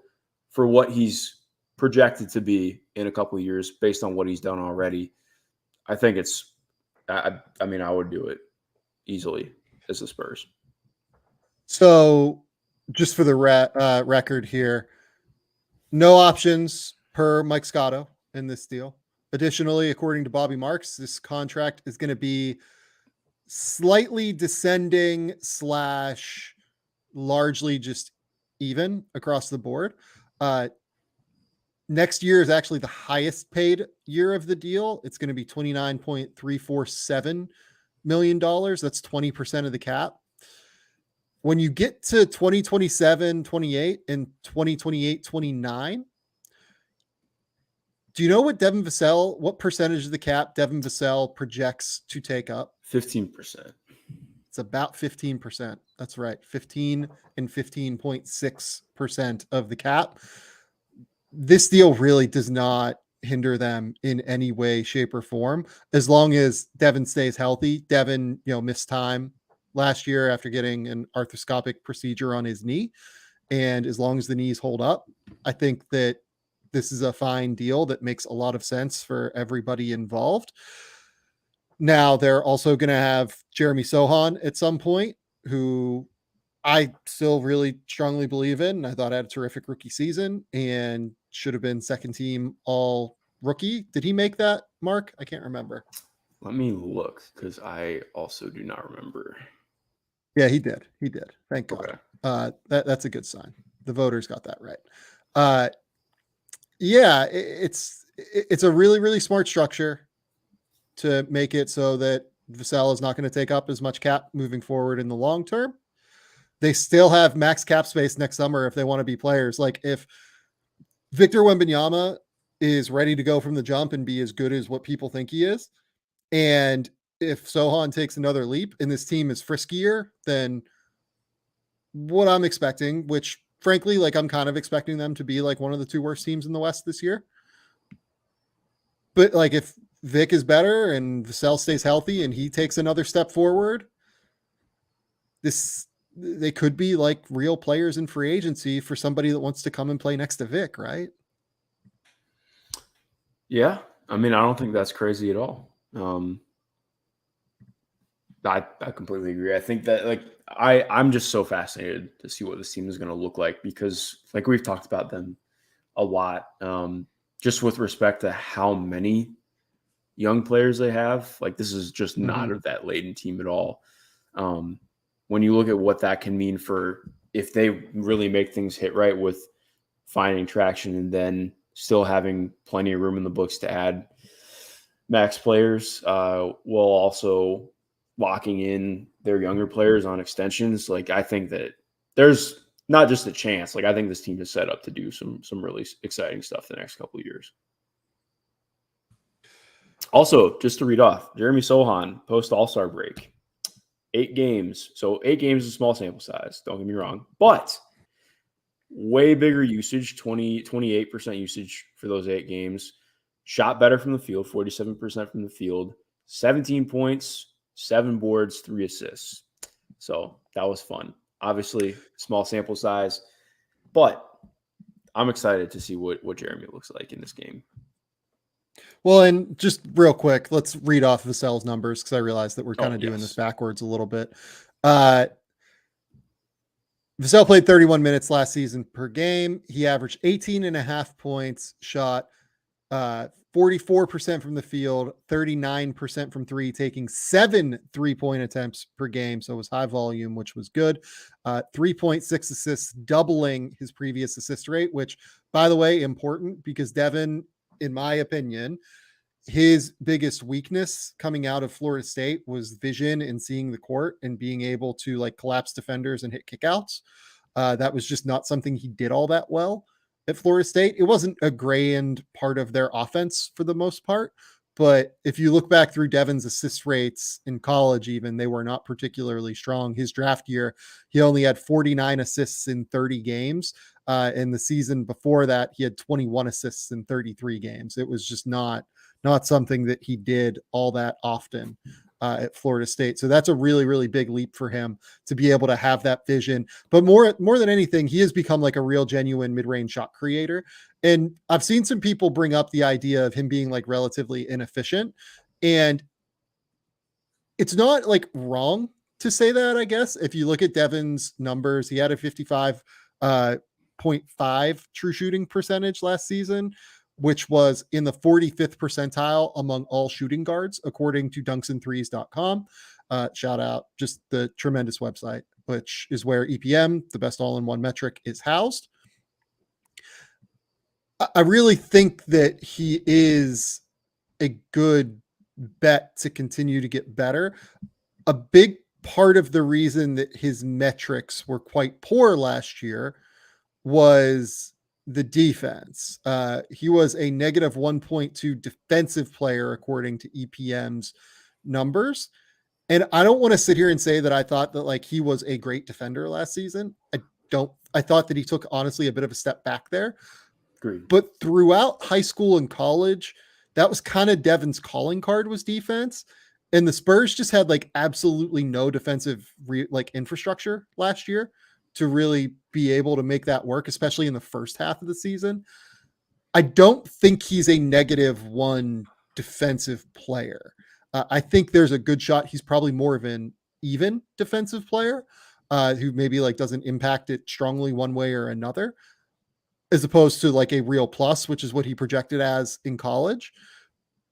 for what he's projected to be in a couple of years based on what he's done already, I think it's, I mean, I would do it easily as the Spurs. So just for the record here, no options per Mike Scotto in this deal. Additionally, according to Bobby Marks, this contract is going to be slightly descending / largely just even across the board. Next year is actually the highest paid year of the deal. It's going to be $29.347 million. That's 20% of the cap. When you get to 2027, 28 and 2028, 29, do you know what percentage of the cap Devin Vassell projects to take up? 15%. It's about 15%. That's right. 15 and 15.6% of the cap. This deal really does not hinder them in any way, shape, or form, as long as Devin stays healthy. Devin, missed time last year after getting an arthroscopic procedure on his knee. And as long as the knees hold up, I think that this is a fine deal that makes a lot of sense for everybody involved. Now, they're also going to have Jeremy Sohan at some point, who I still really strongly believe in. I thought I had a terrific rookie season and should have been second team all rookie. Did he make that mark? I can't remember. Let me look because I also do not remember. Yeah, he did. He did. Thank God. Okay. That's a good sign. The voters got that right. Yeah, it's a really, really smart structure to make it so that Vassell is not going to take up as much cap moving forward in the long term. They still have max cap space next summer if they want to be players. Like if Victor Wembanyama is ready to go from the jump and be as good as what people think he is, and if Sohan takes another leap and this team is friskier than what I'm expecting, which frankly, like I'm kind of expecting them to be like one of the 2 worst teams in the West this year. But like if Vic is better and Vassell stays healthy and he takes another step forward, they could be like real players in free agency for somebody that wants to come and play next to Vic, right? Yeah. I mean, I don't think that's crazy at all. I completely agree. I think that like I'm just so fascinated to see what this team is going to look like because like we've talked about them a lot, just with respect to how many young players they have. Like this is just not of that laden team at all. When you look at what that can mean for if they really make things hit right with finding traction and then still having plenty of room in the books to add max players, while also locking in their younger players on extensions. Like I think that there's not just a chance. Like I think this team is set up to do some really exciting stuff the next couple of years. Also, just to read off, Jeremy Sohan post All-Star break, 8 games. So 8 games is a small sample size. Don't get me wrong, but way bigger usage, 28% usage for those 8 games. Shot better from the field, 47% from the field, 17 points, 7 boards, 3 assists. So that was fun. Obviously, small sample size, but I'm excited to see what Jeremy looks like in this game. Well, and just real quick, let's read off Vassell's numbers because I realize that we're kind of doing this backwards a little bit. Vassell played 31 minutes last season per game. He averaged 18.5 points, shot 44% from the field, 39% from 3, taking 7 3-point attempts per game. So it was high volume, which was good. 3.6 assists, doubling his previous assist rate, which, by the way, important because Devin, in my opinion, his biggest weakness coming out of Florida State was vision and seeing the court and being able to like collapse defenders and hit kickouts. That was just not something he did all that well at Florida State. It wasn't a grand part of their offense for the most part, but if you look back through Devin's assist rates in college, even they were not particularly strong. His draft year, he only had 49 assists in 30 games. In the season before that, he had 21 assists in 33 games. It was just not something that he did all that often at Florida State. So that's a really, really big leap for him to be able to have that vision. But more than anything, he has become like a real genuine mid-range shot creator. And I've seen some people bring up the idea of him being like relatively inefficient. And it's not like wrong to say that, I guess. If you look at Devin's numbers, he had a 55.5 true shooting percentage last season, which was in the 45th percentile among all shooting guards, according to dunksandthrees.com. Shout out, just the tremendous website, which is where EPM, the best all-in-one metric, is housed. I really think that he is a good bet to continue to get better. A big part of the reason that his metrics were quite poor last year was the defense. He was a negative 1.2 defensive player, according to EPM's numbers. And I don't want to sit here and say that I thought that like he was a great defender last season. I thought that he took honestly a bit of a step back there. Agreed. But throughout high school and college, that was kind of Devin's calling card, was defense. And the Spurs just had like absolutely no defensive infrastructure last year to really be able to make that work, especially in the first half of the season. I don't think he's a -1 defensive player. I think there's a good shot he's probably more of an even defensive player. who maybe like doesn't impact it strongly one way or another, as opposed to like a real plus, which is what he projected as in college.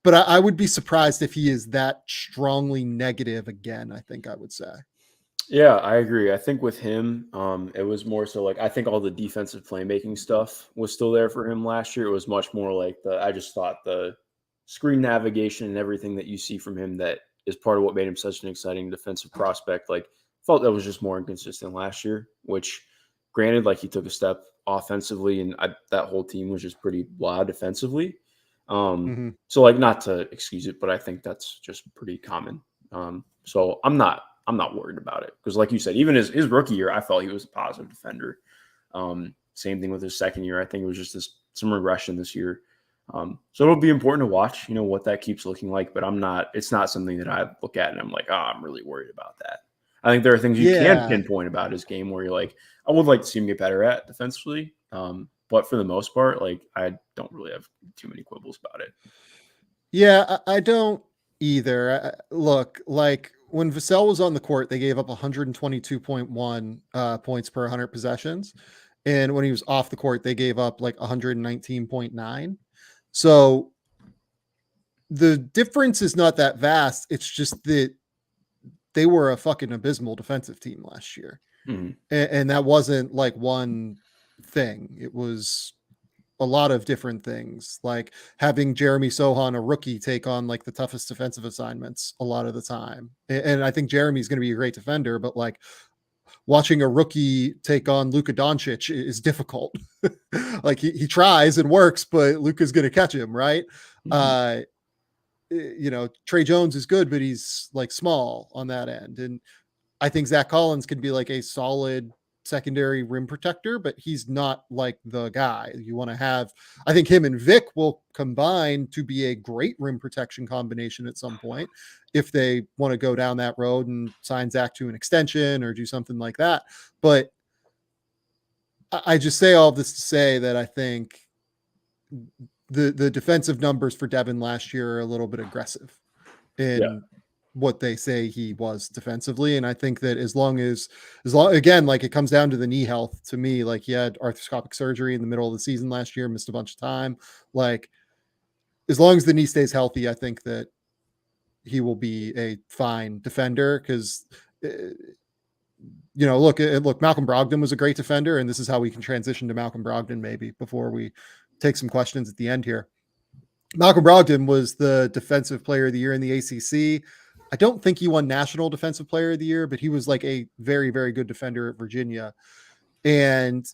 But I would be surprised if he is that strongly negative again, I think I would say. Yeah, I agree. I think with him, it was more so like I think all the defensive playmaking stuff was still there for him last year. It was much more like I just thought the screen navigation and everything that you see from him that is part of what made him such an exciting defensive prospect. Like, felt that was just more inconsistent last year, which granted, like he took a step offensively and that whole team was just pretty blah defensively. So like not to excuse it, but I think that's just pretty common. So I'm not worried about it because, like you said, even his rookie year, I felt he was a positive defender. Same thing with his second year. I think it was just some regression this year. So it'll be important to watch, what that keeps looking like. But it's not something that I look at and I'm like, I'm really worried about that. I think there are things you can pinpoint about his game where you're like, I would like to see him get better at defensively. But for the most part, like I don't really have too many quibbles about it. Yeah, I don't either. Look, like when Vassell was on the court, they gave up 122.1 points per 100 possessions. And when he was off the court, they gave up like 119.9. So the difference is not that vast. It's just that they were a fucking abysmal defensive team last year. And that wasn't like one thing. It was a lot of different things, like having Jeremy Sohan, a rookie, take on like the toughest defensive assignments a lot of the time. And I think Jeremy's going to be a great defender, but like watching a rookie take on Luka Doncic is difficult. Like he tries and works, but Luka's going to catch him. Right. Trey Jones is good, but he's like small on that end. And I think Zach Collins can be like a solid secondary rim protector, but he's not like the guy you want to have. I think him and Vic will combine to be a great rim protection combination at some point if they want to go down that road and sign Zach to an extension or do something like that. But I just say all this to say that I think the defensive numbers for Devin last year are a little bit aggressive in what they say he was defensively. And I think that as long again, like it comes down to the knee health to me, like he had arthroscopic surgery in the middle of the season last year, missed a bunch of time. Like as long as the knee stays healthy, I think that he will be a fine defender. Cause look, Malcolm Brogdon was a great defender, and this is how we can transition to Malcolm Brogdon maybe before we take some questions at the end here. Malcolm Brogdon was the defensive player of the year in the ACC. I don't think he won National Defensive Player of the Year, but he was like a very, very good defender at Virginia. And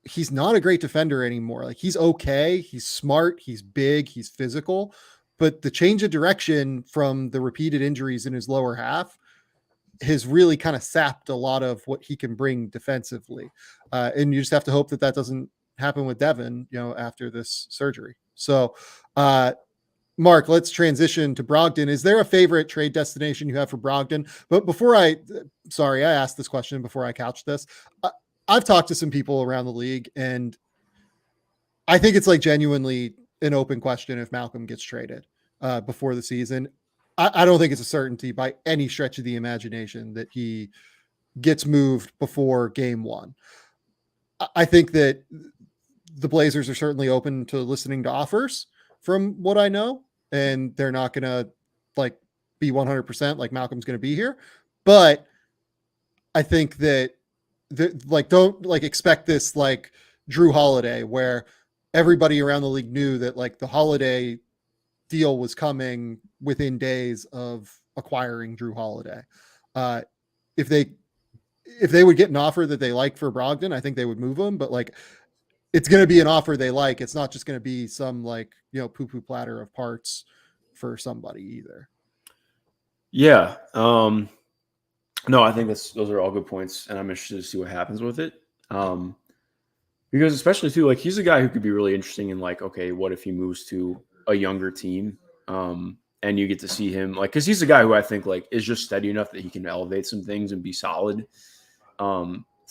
he's not a great defender anymore. Like he's okay. He's smart. He's big. He's physical. But the change of direction from the repeated injuries in his lower half has really kind of sapped a lot of what he can bring defensively. And you just have to hope that doesn't happen with Devin, after this surgery. So, Mark, let's transition to Brogdon. Is there a favorite trade destination you have for Brogdon? But I asked this question before I couched this. I've talked to some people around the league, and I think it's like genuinely an open question if Malcolm gets traded before the season. I don't think it's a certainty by any stretch of the imagination that he gets moved before game one. I think that the Blazers are certainly open to listening to offers from what I know, and they're not going to like be 100% like Malcolm's going to be here. But I think that don't like expect this like Jrue Holiday where everybody around the league knew that like the Holiday deal was coming within days of acquiring Jrue Holiday. If they would get an offer that they like for Brogdon, I think they would move him, but like it's going to be an offer they like. It's not just going to be some like, poo-poo platter of parts for somebody either. Yeah. No, I think those are all good points, and I'm interested to see what happens with it. Because especially too, like he's a guy who could be really interesting in like, okay, what if he moves to a younger team? And you get to see him like, cause he's a guy who I think like is just steady enough that he can elevate some things and be solid.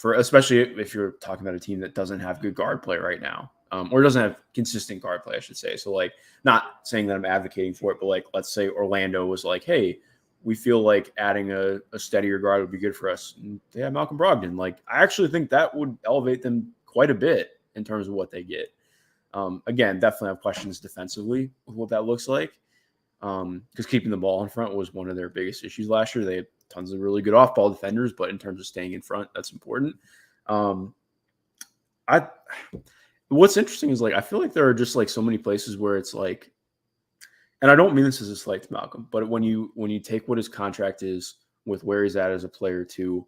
Especially if you're talking about a team that doesn't have good guard play right now, or doesn't have consistent guard play, I should say. So like, not saying that I'm advocating for it, but like, let's say Orlando was like, hey, we feel like adding a steadier guard would be good for us. And they have Malcolm Brogdon. Like, I actually think that would elevate them quite a bit in terms of what they get. Again, definitely have questions defensively with what that looks like. Because keeping the ball in front was one of their biggest issues last year. They had tons of really good off-ball defenders, but in terms of staying in front, that's important. What's interesting is, like, I feel like there are just like so many places where it's like, and I don't mean this as a slight to Malcolm, but when you take what his contract is with where he's at as a player too,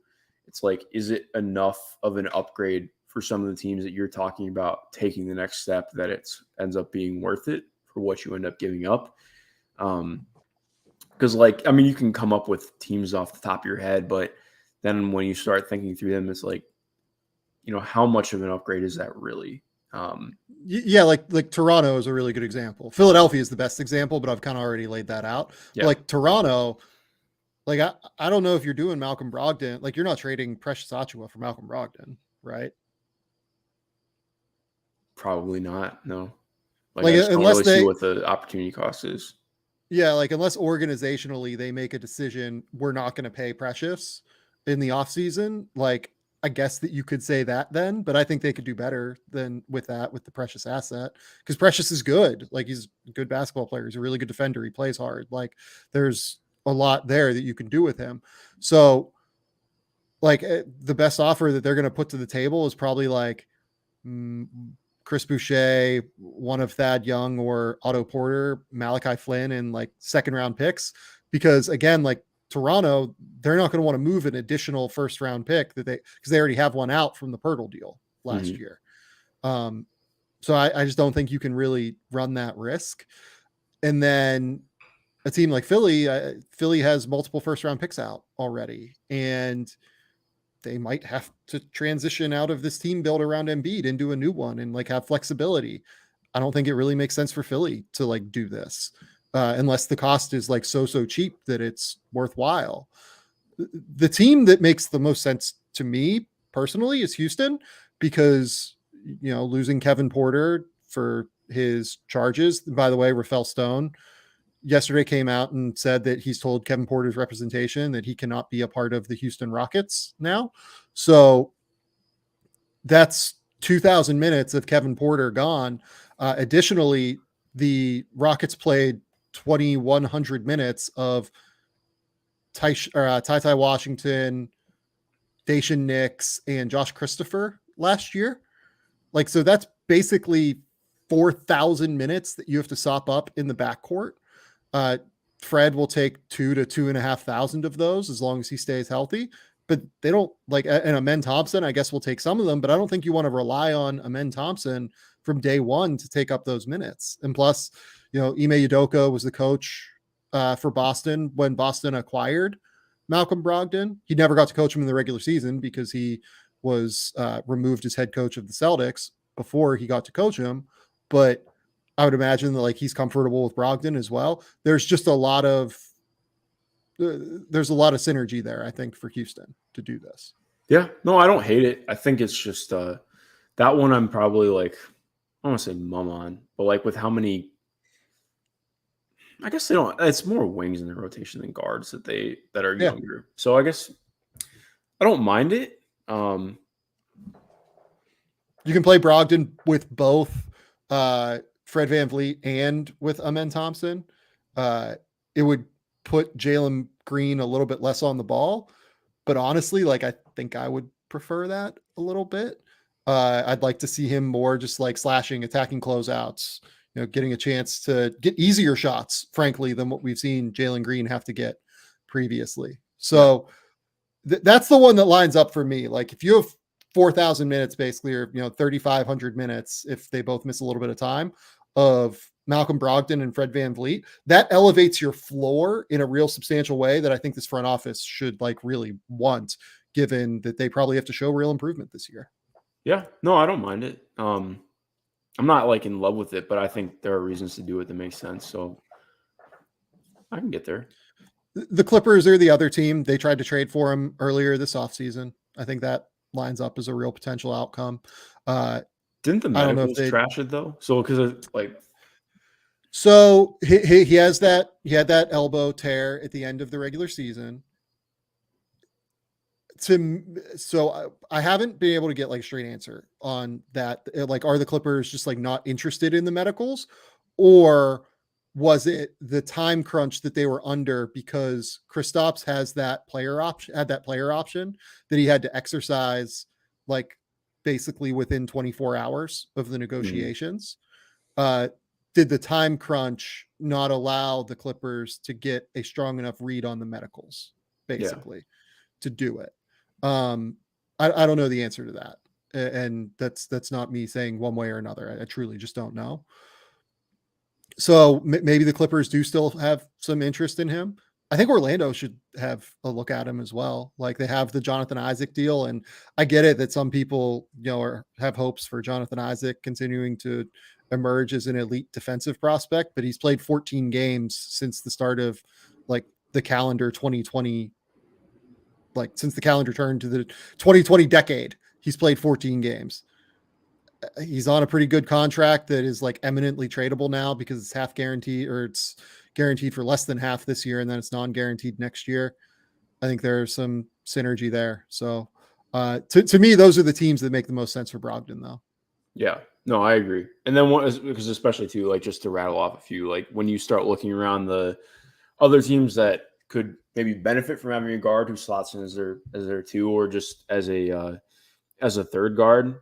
it's like, is it enough of an upgrade for some of the teams that you're talking about taking the next step that it ends up being worth it for what you end up giving up? Because, like, I mean, you can come up with teams off the top of your head, but then when you start thinking through them, it's like, how much of an upgrade is that really? Yeah, like Toronto is a really good example. Philadelphia is the best example, but I've kind of already laid that out. Yeah. Like Toronto, like I don't know if you're doing Malcolm Brogdon, like you're not trading Precious Achiuwa for Malcolm Brogdon, right? Probably not. No. Like, I just don't unless really see what the opportunity cost is. Yeah, like unless organizationally they make a decision, we're not going to pay Precious in the offseason, like I guess that you could say that then, but I think they could do better than with the Precious asset, because Precious is good. Like, he's a good basketball player. He's a really good defender. He plays hard. Like, there's a lot there that you can do with him. So, like, the best offer that they're going to put to the table is probably like Chris Boucher, one of Thad Young or Otto Porter, Malachi Flynn, and like second round picks, because again, like Toronto, they're not going to want to move an additional first round pick because they already have one out from the Pirtle deal last year. So I just don't think you can really run that risk. And then a team like Philly has multiple first round picks out already, and they might have to transition out of this team built around Embiid into a new one and like have flexibility. I don't think it really makes sense for Philly to like do this unless the cost is like so cheap that it's worthwhile. The team that makes the most sense to me personally is Houston, because losing Kevin Porter for his charges. By the way, Rafael Stone yesterday came out and said that he's told Kevin Porter's representation that he cannot be a part of the Houston Rockets now. So that's 2,000 minutes of Kevin Porter gone. Additionally, the Rockets played 2,100 minutes of Ty Washington, Dacian Nix, and Josh Christopher last year. Like, so that's basically 4,000 minutes that you have to sop up in the backcourt. Fred will take 2,000 to 2,500 of those as long as he stays healthy, but they don't like, and Amen Thompson, I guess, will take some of them, but I don't think you want to rely on Amen Thompson from day one to take up those minutes. And plus, Ime Udoka was the coach for Boston when Boston acquired Malcolm Brogdon. He never got to coach him in the regular season because he was removed as head coach of the Celtics before he got to coach him. But I would imagine that like he's comfortable with Brogdon as well. There's just a lot of synergy there, I think, for Houston to do this. Yeah, no, I don't hate it. I think it's just that one I'm probably like, I don't want to say mum on, but like with how many, I guess they don't, it's more wings in the rotation than guards that are younger. So I guess I don't mind it. You can play Brogdon with both Fred VanVleet and with Amen Thompson. It would put Jalen Green a little bit less on the ball, but honestly, like, I think I would prefer that a little bit. I'd like to see him more just like slashing, attacking closeouts, getting a chance to get easier shots, frankly, than what we've seen Jalen Green have to get previously. So that's the one that lines up for me. Like, if you have 4,000 minutes basically, or 3,500 minutes, if they both miss a little bit of time, of Malcolm Brogdon and Fred VanVleet, that elevates your floor in a real substantial way that I think this front office should like really want, given that they probably have to show real improvement this year. Yeah, no, I don't mind it. I'm not like in love with it, but I think there are reasons to do it that make sense. So I can get there. The Clippers are the other team. They tried to trade for him earlier this offseason. I think that lines up as a real potential outcome. Didn't the medicals trash it though? So because like, So he had that elbow tear at the end of the regular season. So I haven't been able to get like a straight answer on that. Like, are the Clippers just like not interested in the medicals, or was it the time crunch that they were under because Kristaps had that player option that he had to exercise like basically within 24 hours of the negotiations? Did the time crunch not allow the Clippers to get a strong enough read on the medicals, basically, to do it? I don't know the answer to that. And that's not me saying one way or another. I truly just don't know. So maybe the Clippers do still have some interest in him. I think Orlando should have a look at him as well. Like, they have the Jonathan Isaac deal, and I get it that some people, have hopes for Jonathan Isaac continuing to emerge as an elite defensive prospect, but he's played 14 games since the start of like the calendar 2020, like since the calendar turned to the 2020 decade. He's played 14 games. He's on a pretty good contract that is like eminently tradable now because it's half guaranteed, or it's guaranteed for less than half this year, and then it's non-guaranteed next year. I think there's some synergy there. So to me, those are the teams that make the most sense for Brogdon, though. Yeah, no, I agree. And then because especially too, like, just to rattle off a few, like when you start looking around the other teams that could maybe benefit from having a guard who slots in as their two, or just as a third guard,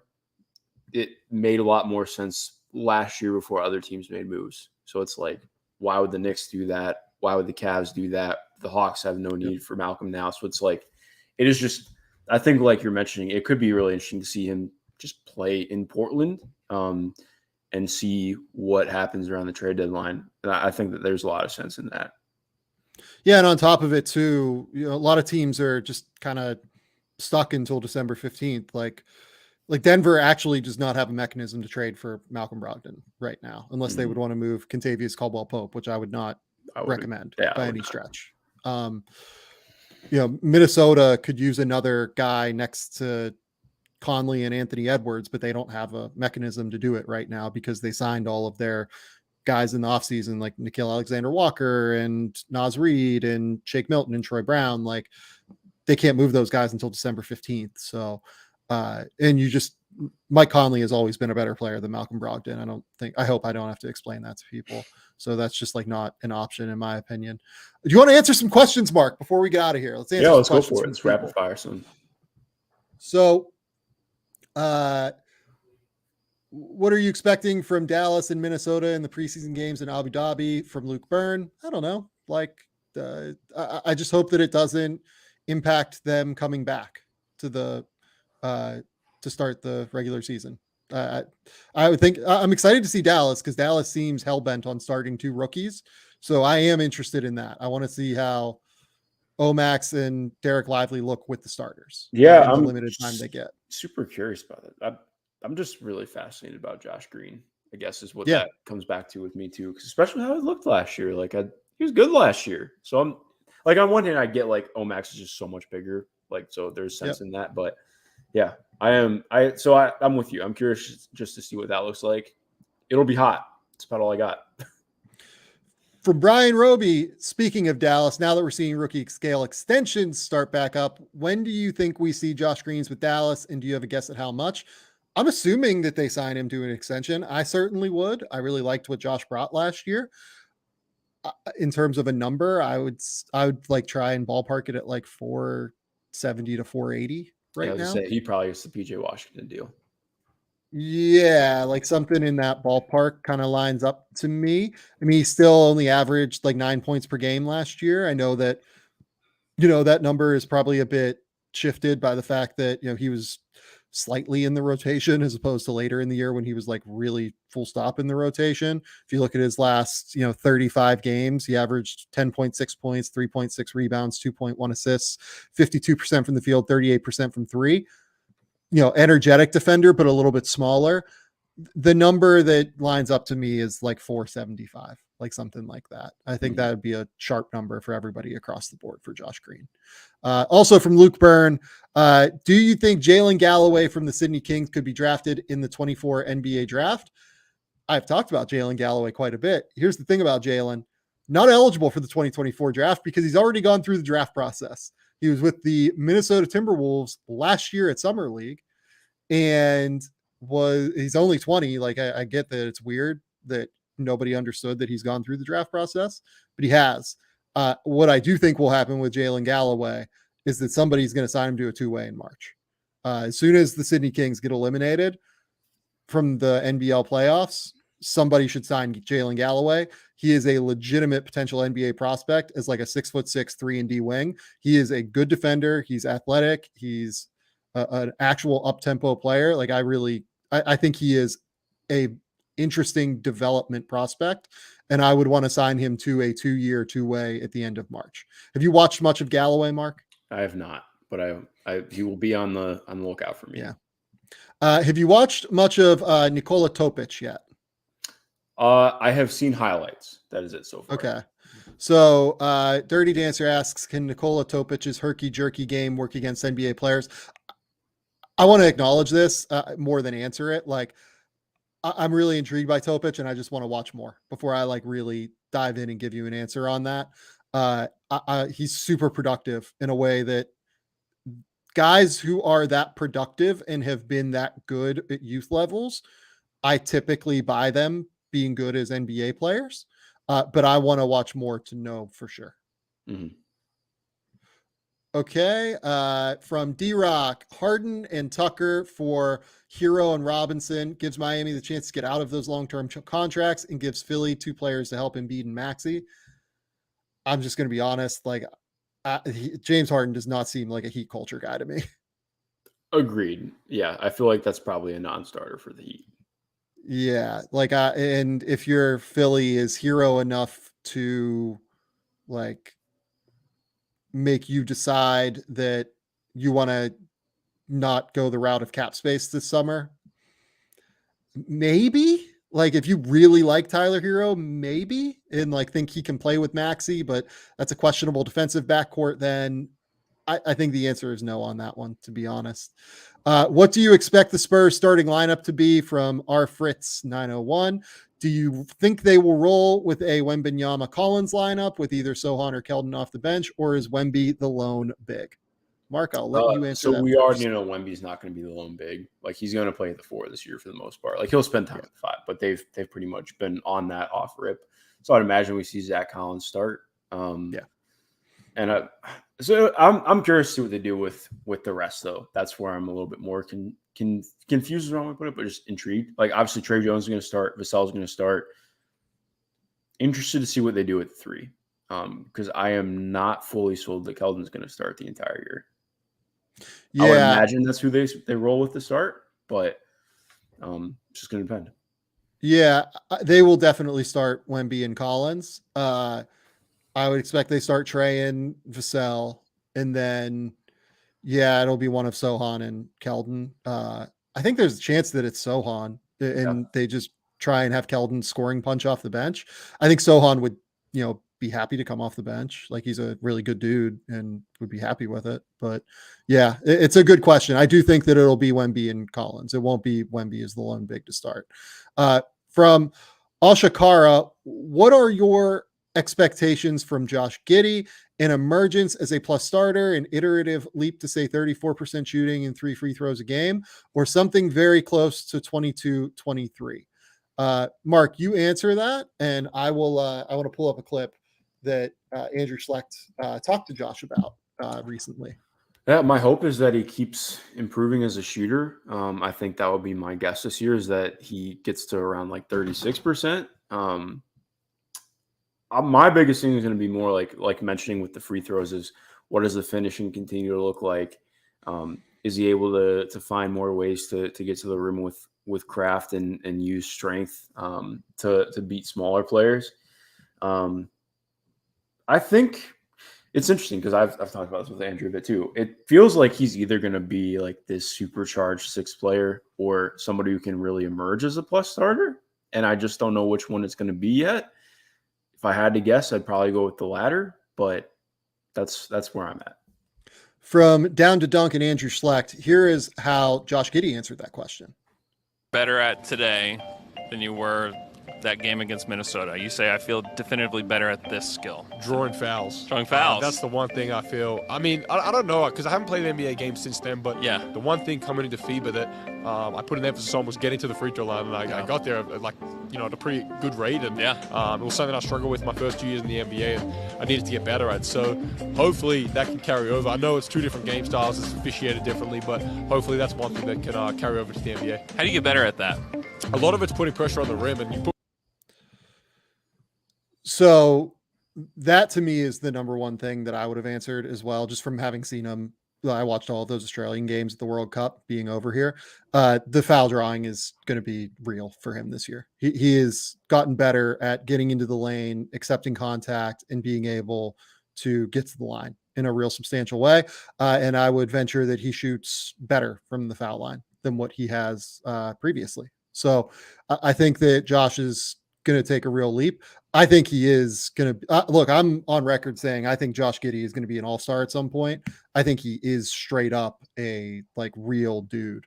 it made a lot more sense last year before other teams made moves. So it's like, why would the Knicks do that? Why would the Cavs do that? The Hawks have no need for Malcolm now. So it's like, it is just, I think like you're mentioning, it could be really interesting to see him just play in Portland and see what happens around the trade deadline. And I think that there's a lot of sense in that. Yeah. And on top of it too, a lot of teams are just kind of stuck until December 15th. Like Denver actually does not have a mechanism to trade for Malcolm Brogdon right now, unless they would want to move Kentavious Caldwell-Pope, which I would not recommend by any stretch. Minnesota could use another guy next to Conley and Anthony Edwards, but they don't have a mechanism to do it right now because they signed all of their guys in the offseason, like Nickeil Alexander-Walker and Naz Reid and Shake Milton and Troy Brown. Like, they can't move those guys until December 15th. So, and Mike Conley has always been a better player than Malcolm Brogdon. I hope I don't have to explain that to people. So that's just like not an option in my opinion. Do you want to answer some questions, Mark, before we get out of here? Let's go for it. Let's rapid fire some. So, what are you expecting from Dallas and Minnesota in the preseason games in Abu Dhabi from Luke Byrne? I don't know. Like, I just hope that it doesn't impact them coming back to the to start the regular season. I would think I'm excited to see Dallas because Dallas seems hell-bent on starting two rookies. So I am interested in that. I want to see how Omax and Derek Lively look with the starters. Yeah, in the limited time they get. Super curious about it. I'm just really fascinated about Josh Green, I guess, is what that comes back to with me too, especially how he looked last year. Like, he was good last year. So I'm like, on one hand, I get like Omax is just so much bigger. Like, so there's sense in that, but yeah, I'm with you. I'm curious just to see what that looks like. It'll be hot. That's about all I got. From Brian Roby, speaking of Dallas, now that we're seeing rookie scale extensions start back up, when do you think we see Josh Green's with Dallas? And do you have a guess at how much? I'm assuming that they sign him to an extension. I certainly would. I really liked what Josh brought last year. In terms of a number, I would like try and ballpark it at like 470 to 480 right now. He probably gets the PJ Washington deal. Yeah, like something in that ballpark kind of lines up to me. I mean, he still only averaged like 9 points per game last year. I know that, that number is probably a bit shifted by the fact that, he was slightly in the rotation as opposed to later in the year when he was like really full stop in the rotation. If you look at his last, 35 games, he averaged 10.6 points, 3.6 rebounds, 2.1 assists, 52% from the field, 38% from three. Energetic defender, but a little bit smaller. The number that lines up to me is like 475, like something like that. I think that would be a sharp number for everybody across the board for Josh Green. Also from Luke Byrne, do you think Jalen Galloway from the Sydney Kings could be drafted in the 24 NBA draft? I've talked about Jalen Galloway quite a bit. Here's the thing about Jalen, not eligible for the 2024 draft because he's already gone through the draft process. He was with the Minnesota Timberwolves last year at Summer League, and he's only 20. Like I get that it's weird that nobody understood that he's gone through the draft process, but he has. What I do think will happen with Jalen Galloway is that somebody's going to sign him to a two-way in March. As soon as the Sydney Kings get eliminated from the NBL playoffs, somebody should sign Jalen Galloway. He is a legitimate potential NBA prospect as like a 6'6", 3-and-D wing. He is a good defender. He's athletic. He's an actual up-tempo player. Like I think he is a interesting development prospect, and I would want to sign him to a 2-year, two-way at the end of March. Have you watched much of Galloway, Mark? I have not, but he will be on the lookout for me. Yeah. Have you watched much of Nikola Topic yet? I have seen highlights. That is it so far. Okay. So Dirty Dancer asks, can Nikola Topic's herky-jerky game work against NBA players? I want to acknowledge this more than answer it. Like, I'm really intrigued by Topic, and I just want to watch more before I like really dive in and give you an answer on that. He's super productive in a way that guys who are that productive and have been that good at youth levels, I typically buy them being good as NBA players. But I want to watch more to know for sure. Mm-hmm. Okay. From D-Rock, Harden and Tucker for Hero and Robinson gives Miami the chance to get out of those long-term contracts and gives Philly 2 players to help Embiid and Maxey. I'm just going to be honest. Like, James Harden does not seem like a Heat culture guy to me. Agreed. Yeah, I feel like that's probably a non-starter for the Heat. Yeah, like, and if your Philly is hero enough to, like, make you decide that you want to not go the route of cap space this summer, maybe. Like, if you really like Tyler Hero, maybe, and like think he can play with Maxey, but that's a questionable defensive backcourt, then I think the answer is no on that one, to be honest. What do you expect the Spurs starting lineup to be from R Fritz 901? Do you think they will roll with a Wembanyama Collins lineup with either Sohan or Keldon off the bench, or is Wemby the lone big? Mark, I'll let you answer that. So we first. already know Wemby's not going to be the lone big. Like, he's going to play at the 4 this year for the most part. Like, he'll spend time at the 5, but they've pretty much been on that off rip. So I'd imagine we see Zach Collins start. And I'm curious to see what they do with the rest, though. That's where I'm a little bit more confused is wrong way to put it, but just intrigued. Like, obviously Trey Jones is going to start, Vassell is going to start. Interested to see what they do at 3, because I am not fully sold that Keldon's going to start the entire year. Yeah, I would imagine that's who they roll with to start, but it's just going to depend. Yeah, they will definitely start Wemby and Collins. I would expect they start Trey and Vassell, and then, it'll be one of Sohan and Keldon. I think there's a chance that it's Sohan, and they just try and have Keldon scoring punch off the bench. I think Sohan would, be happy to come off the bench. Like, he's a really good dude and would be happy with it. But yeah, it's a good question. I do think that it'll be Wemby and Collins. It won't be Wemby as the lone big to start. From Ashakara, what are your expectations from Josh Giddey? An emergence as a plus starter, an iterative leap to say 34% shooting and 3 free throws a game, or something very close to 22-23? Mark, you answer that, and I want to pull up a clip that Andrew Schlecht talked to Josh about recently. Yeah, my hope is that he keeps improving as a shooter. I think that would be my guess this year, is that he gets to around like 36%. My biggest thing is going to be more like mentioning with the free throws is, what does the finishing continue to look like? Is he able to find more ways to get to the rim with craft and use strength to beat smaller players? I think it's interesting because I've talked about this with Andrew a bit too. It feels like he's either going to be like this supercharged 6th player or somebody who can really emerge as a plus starter. And I just don't know which one it's going to be yet. If I had to guess, I'd probably go with the latter, but that's where I'm at. From Down to Dunk and Andrew Schlecht, here is how Josh Giddey answered that question. Better at today, than you were that game against Minnesota? You say, I feel definitively better at this skill. Drawing fouls. Drawing fouls. That's the one thing I feel. I mean, I don't know, because I haven't played an NBA game since then, but yeah, the one thing coming into FIBA that I put an emphasis on was getting to the free throw line, and I got there at at a pretty good rate, and it was something I struggled with my first 2 years in the NBA, and I needed to get better at. So hopefully that can carry over. I know it's 2 different game styles, it's officiated differently, but hopefully that's one thing that can carry over to the NBA. How do you get better at that? A lot of it's putting pressure on the rim, and you put. So that to me is the number one thing that I would have answered as well, just from having seen him. I watched all of those Australian games at the World Cup being over here. The foul drawing is going to be real for him this year. He has gotten better at getting into the lane, accepting contact, and being able to get to the line in a real substantial way. And I would venture that he shoots better from the foul line than what he has previously. So I think that Josh is going to take a real leap. I think he is going to look. I'm on record saying I think Josh Giddey is going to be an all-star at some point. I think he is straight up a real dude.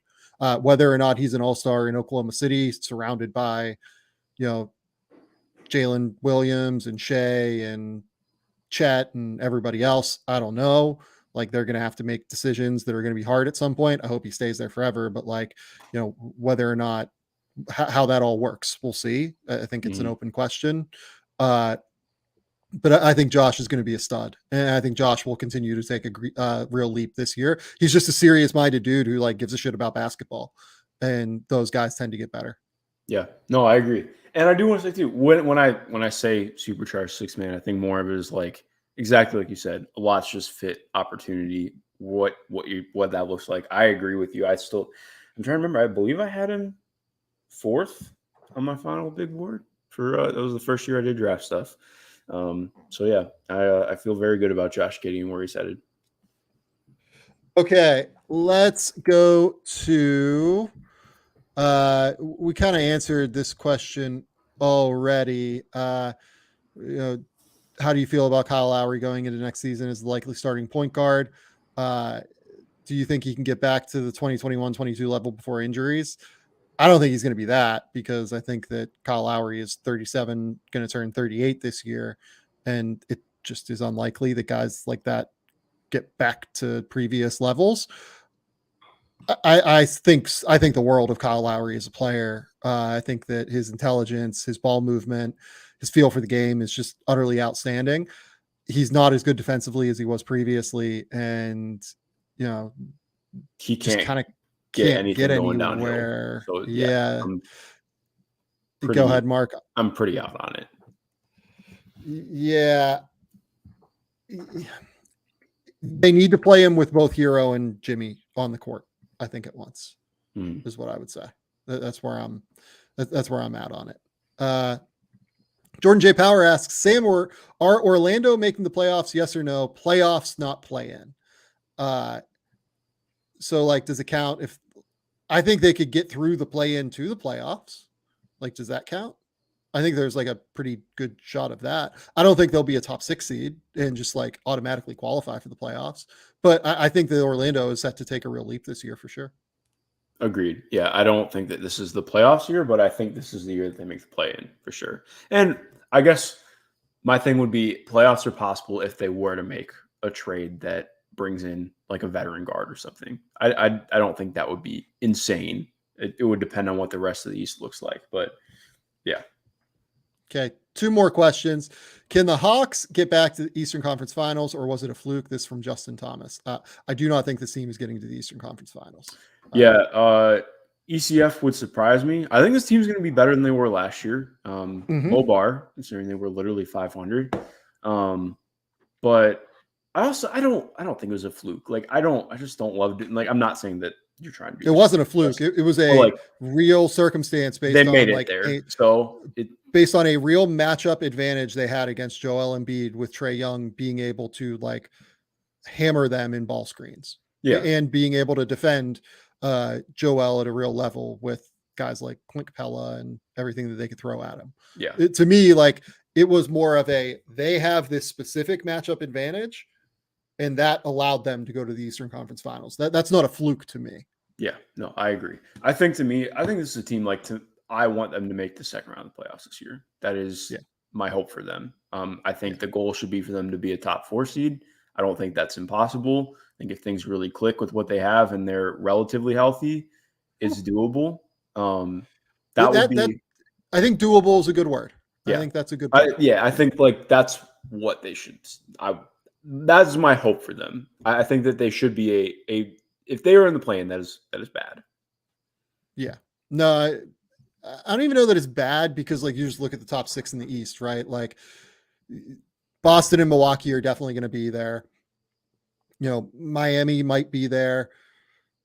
Whether or not he's an all-star in Oklahoma City, surrounded by, Jalen Williams and Shea and Chet and everybody else, I don't know. They're going to have to make decisions that are going to be hard at some point. I hope he stays there forever, but whether or not how that all works, we'll see. I think it's an open question. But I think Josh is going to be a stud, and I think Josh will continue to take a real leap this year. He's just a serious-minded dude who gives a shit about basketball, and those guys tend to get better. Yeah, no, I agree, and I do want to say too, when I say supercharged 6 man, I think more of it is exactly like you said. A lot's just fit, opportunity, what that looks like. I agree with you. I'm trying to remember. I believe I had him 4th on my final big board for that was the first year I did draft stuff. So yeah, I feel very good about Josh Giddey and where he's headed. Okay, let's go to we kind of answered this question already. How do you feel about Kyle Lowry going into next season as the likely starting point guard? Do you think he can get back to the 2021-22 level before injuries? I don't think he's going to be that, because I think that Kyle Lowry is 37, going to turn 38 this year. And it just is unlikely that guys like that get back to previous levels. I think the world of Kyle Lowry as a player. I think that his intelligence, his ball movement, his feel for the game is just utterly outstanding. He's not as good defensively as he was previously. And, he just can't kind of get anything going anywhere. downhill. So, yeah. Go ahead, Mark. I'm pretty out on it. Yeah. They need to play him with both Hero and Jimmy on the court, I think, at once, is what I would say. That's where I'm at on it. Jordan J. Power asks, Sam, are Orlando making the playoffs? Yes or no? Playoffs, not play in. So does it count if I think they could get through the play in to the playoffs? Does that count? I think there's a pretty good shot of that. I don't think they'll be a top 6 seed and just automatically qualify for the playoffs. But I think that Orlando is set to take a real leap this year for sure. Agreed. Yeah, I don't think that this is the playoffs year, but I think this is the year that they make the play in for sure. And I guess my thing would be playoffs are possible if they were to make a trade that brings in a veteran guard or something. I don't think that would be insane. It would depend on what the rest of the East looks like, but yeah. Okay, 2 more questions. Can the Hawks get back to the Eastern Conference Finals, or was it a fluke? This from Justin Thomas. I do not think this team is getting to the Eastern Conference Finals. ECF would surprise me. I think this team's going to be better than they were last year. Low bar, considering they were literally 500. But I don't think it was a fluke. I just don't love it. I'm not saying that you're trying to be. It wasn't a fluke. It was a real circumstance based on made it there. Based on a real matchup advantage they had against Joel Embiid, with Trae Young being able to hammer them in ball screens. Yeah. And being able to defend Joel at a real level with guys like Clint Capella and everything that they could throw at him. Yeah. To me, it was more of they have this specific matchup advantage, and that allowed them to go to the Eastern Conference Finals. That's not a fluke to me. Yeah, no, I agree. I think this is a team I want them to make the second round of the playoffs this year. That is my hope for them. I think the goal should be for them to be a top 4 seed. I don't think that's impossible. I think if things really click with what they have and they're relatively healthy, it's doable. That would be. I think doable is a good word. Yeah. I think that's a good. I think like that's what they should. That's my hope for them. I think that they should be if they are in the play-in, that is bad. Yeah. No, I don't even know that it's bad because like you just look at the top 6 in the East, right? Like Boston and Milwaukee are definitely going to be there. You know, Miami might be there.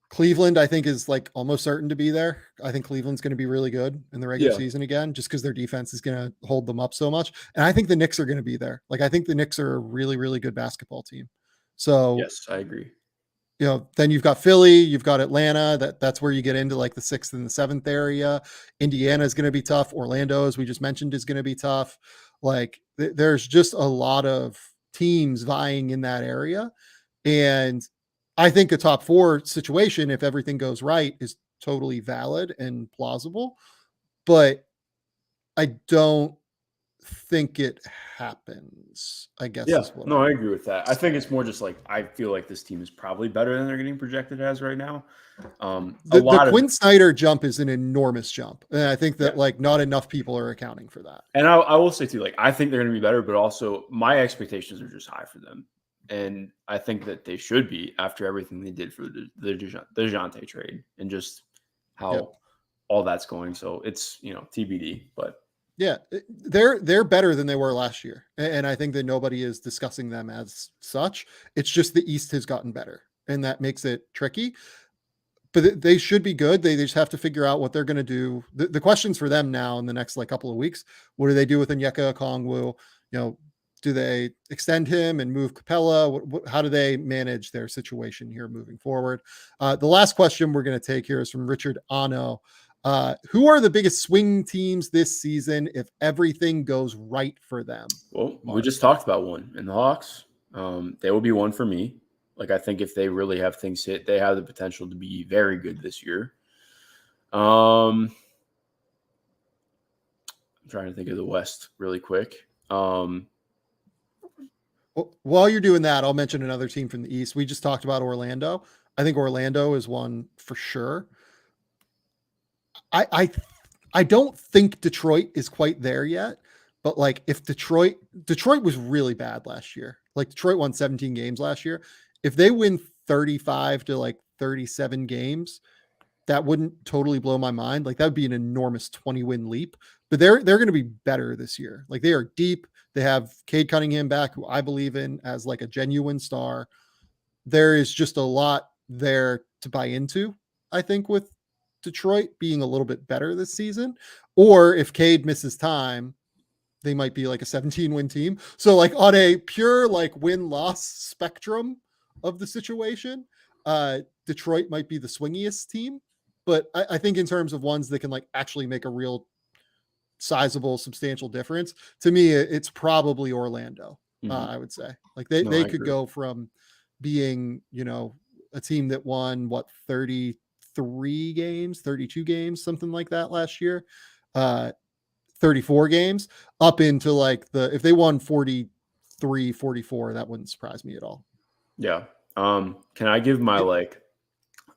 Cleveland, I think, is like almost certain to be there. I think Cleveland's going to be really good in the regular season again, just because their defense is going to hold them up so much. And I think the Knicks are going to be there. Like, I think the Knicks are a really, really good basketball team. So, yes, I agree. You know, then you've got Philly, you've got Atlanta. That's where you get into like the 6th and the 7th area. Indiana is going to be tough. Orlando, as we just mentioned, is going to be tough. Like, there's just a lot of teams vying in that area. And I think a top 4 situation, if everything goes right, is totally valid and plausible, but I don't think it happens, I guess. Yeah, I agree with that. I think it's more just like, I feel like this team is probably better than they're getting projected as right now. The Quinn Snyder jump is an enormous jump. And I think that like not enough people are accounting for that. And I will say too, like, I think they're going to be better, but also my expectations are just high for them. And I think that they should be after everything they did for the DeJounte trade and just how all that's going. So it's, TBD, but yeah, they're better than they were last year. And I think that nobody is discussing them as such. It's just the East has gotten better and that makes it tricky, but they should be good. They just have to figure out what they're going to do. The questions for them now in the next like couple of weeks, what do they do with Onyeka Okongwu? Do they extend him and move Capella? How do they manage their situation here moving forward? The last question we're going to take here is from Richard Ano. Who are the biggest swing teams this season if everything goes right for them? Well, we just talked about one in the Hawks. They will be one for me. Like, I think if they really have things hit, they have the potential to be very good this year. I'm trying to think of the West really quick. While you're doing that, I'll mention another team from the East. We just talked about Orlando. I think Orlando is one for sure. I don't think Detroit is quite there yet, but like if Detroit was really bad last year. Like Detroit won 17 games last year. If they win 35 to like 37 games, that wouldn't totally blow my mind. Like that would be an enormous 20-win leap. But they're going to be better this year. Like they are deep. They have Cade Cunningham back, who I believe in as like a genuine star. There is just a lot there to buy into, I think, with Detroit being a little bit better this season. Or if Cade misses time, they might be like a 17-win team. So like on a pure like win-loss spectrum of the situation, Detroit might be the swingiest team. But I think in terms of ones that can like actually make a real sizable, substantial difference, to me, it's probably Orlando. I would say like they could go from being, a team that won 33 games, 32 games, something like that last year, 34 games up into like if they won 43, 44, that wouldn't surprise me at all. Yeah. Can I give my like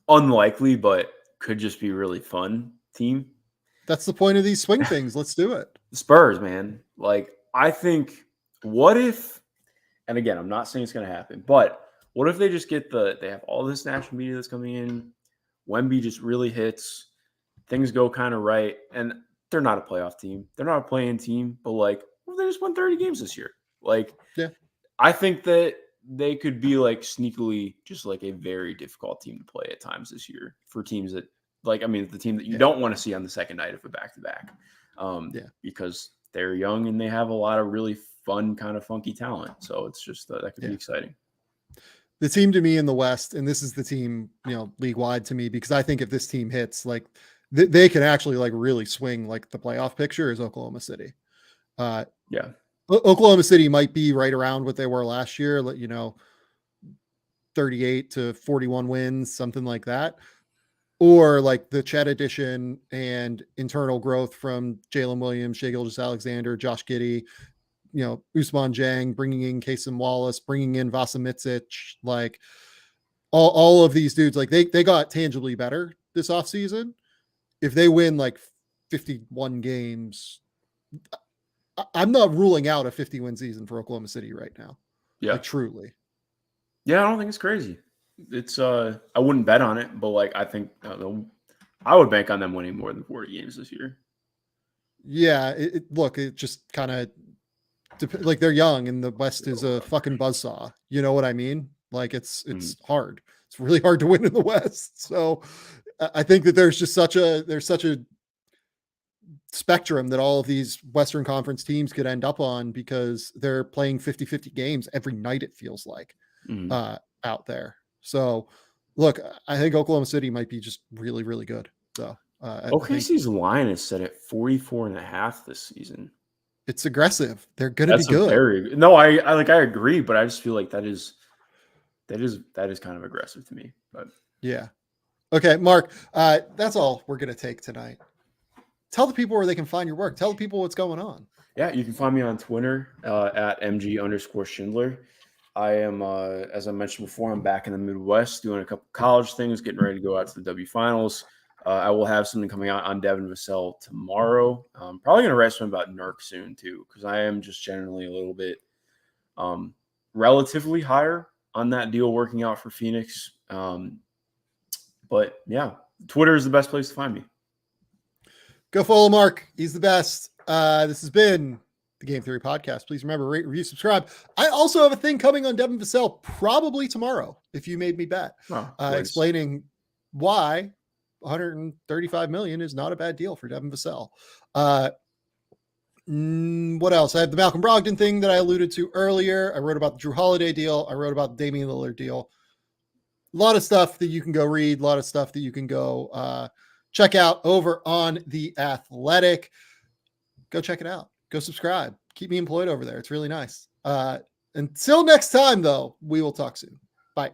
unlikely, but could just be really fun team? That's the point of these swing things. Let's do it. Spurs, man. Like, I think, what if, and again, I'm not saying it's going to happen, but what if they just they have all this national media that's coming in, Wemby just really hits, things go kind of right, and they're not a playoff team. They're not a play-in team, but like, well, they just won 30 games this year. Like, yeah, I think that they could be like sneakily just like a very difficult team to play at times this year for teams that, the team that you don't want to see on the second night of a back-to-back, because they're young and they have a lot of really fun, kind of funky talent. So it's just that could be exciting. The team to me in the West, and this is the team, league-wide to me, because I think if this team hits, like they can actually like really swing like the playoff picture, is Oklahoma City. Oklahoma City might be right around what they were last year, 38 to 41 wins, something like that. or like the Chet addition and internal growth from Jalen Williams, Shai Gilgeous-Alexander, Josh Giddey, Usman Jang, bringing in Kasem Wallace, bringing in Vasa Micic, like all of these dudes, like they got tangibly better this offseason. If they win like 51 games, I'm not ruling out a 50-win season for Oklahoma City right now. Yeah. Like, truly. Yeah, I don't think it's crazy. It's I wouldn't bet on it, but like I think I would bank on them winning more than 40 games this year. Yeah, it just kind of like they're young and the West is a fucking buzzsaw. You know what I mean? Like it's hard. It's really hard to win in the West. So I think that there's such a spectrum that all of these Western Conference teams could end up on because they're playing 50-50 games every night, it feels like, out there. So look, I think Oklahoma City might be just really, really good. So OKC's line is set at 44.5 this season. It's aggressive. They're going to be good. I agree, but I just feel like that is kind of aggressive to me. But yeah. Okay, Mark, that's all we're going to take tonight. Tell the people where they can find your work. Tell the people what's going on. Yeah, you can find me on Twitter at MG_Schindler. I am, as I mentioned before, I'm back in the Midwest doing a couple college things, getting ready to go out to the W Finals. I will have something coming out on Devin Vassell tomorrow. I'm probably going to write something about Nurk soon too, because I am just generally a little bit relatively higher on that deal working out for Phoenix. But yeah, Twitter is the best place to find me. Go follow Mark. He's the best. This has been the Game Theory Podcast. Please remember, rate, review, subscribe. I also have a thing coming on Devin Vassell probably tomorrow, if you made me bet, explaining why $135 million is not a bad deal for Devin Vassell. What else? I have the Malcolm Brogdon thing that I alluded to earlier. I wrote about the Jrue Holiday deal. I wrote about the Damian Lillard deal. A lot of stuff that you can go read, a lot of stuff that you can go check out over on The Athletic. Go check it out. Go subscribe. Keep me employed over there. It's really nice. Until next time, though, we will talk soon. Bye.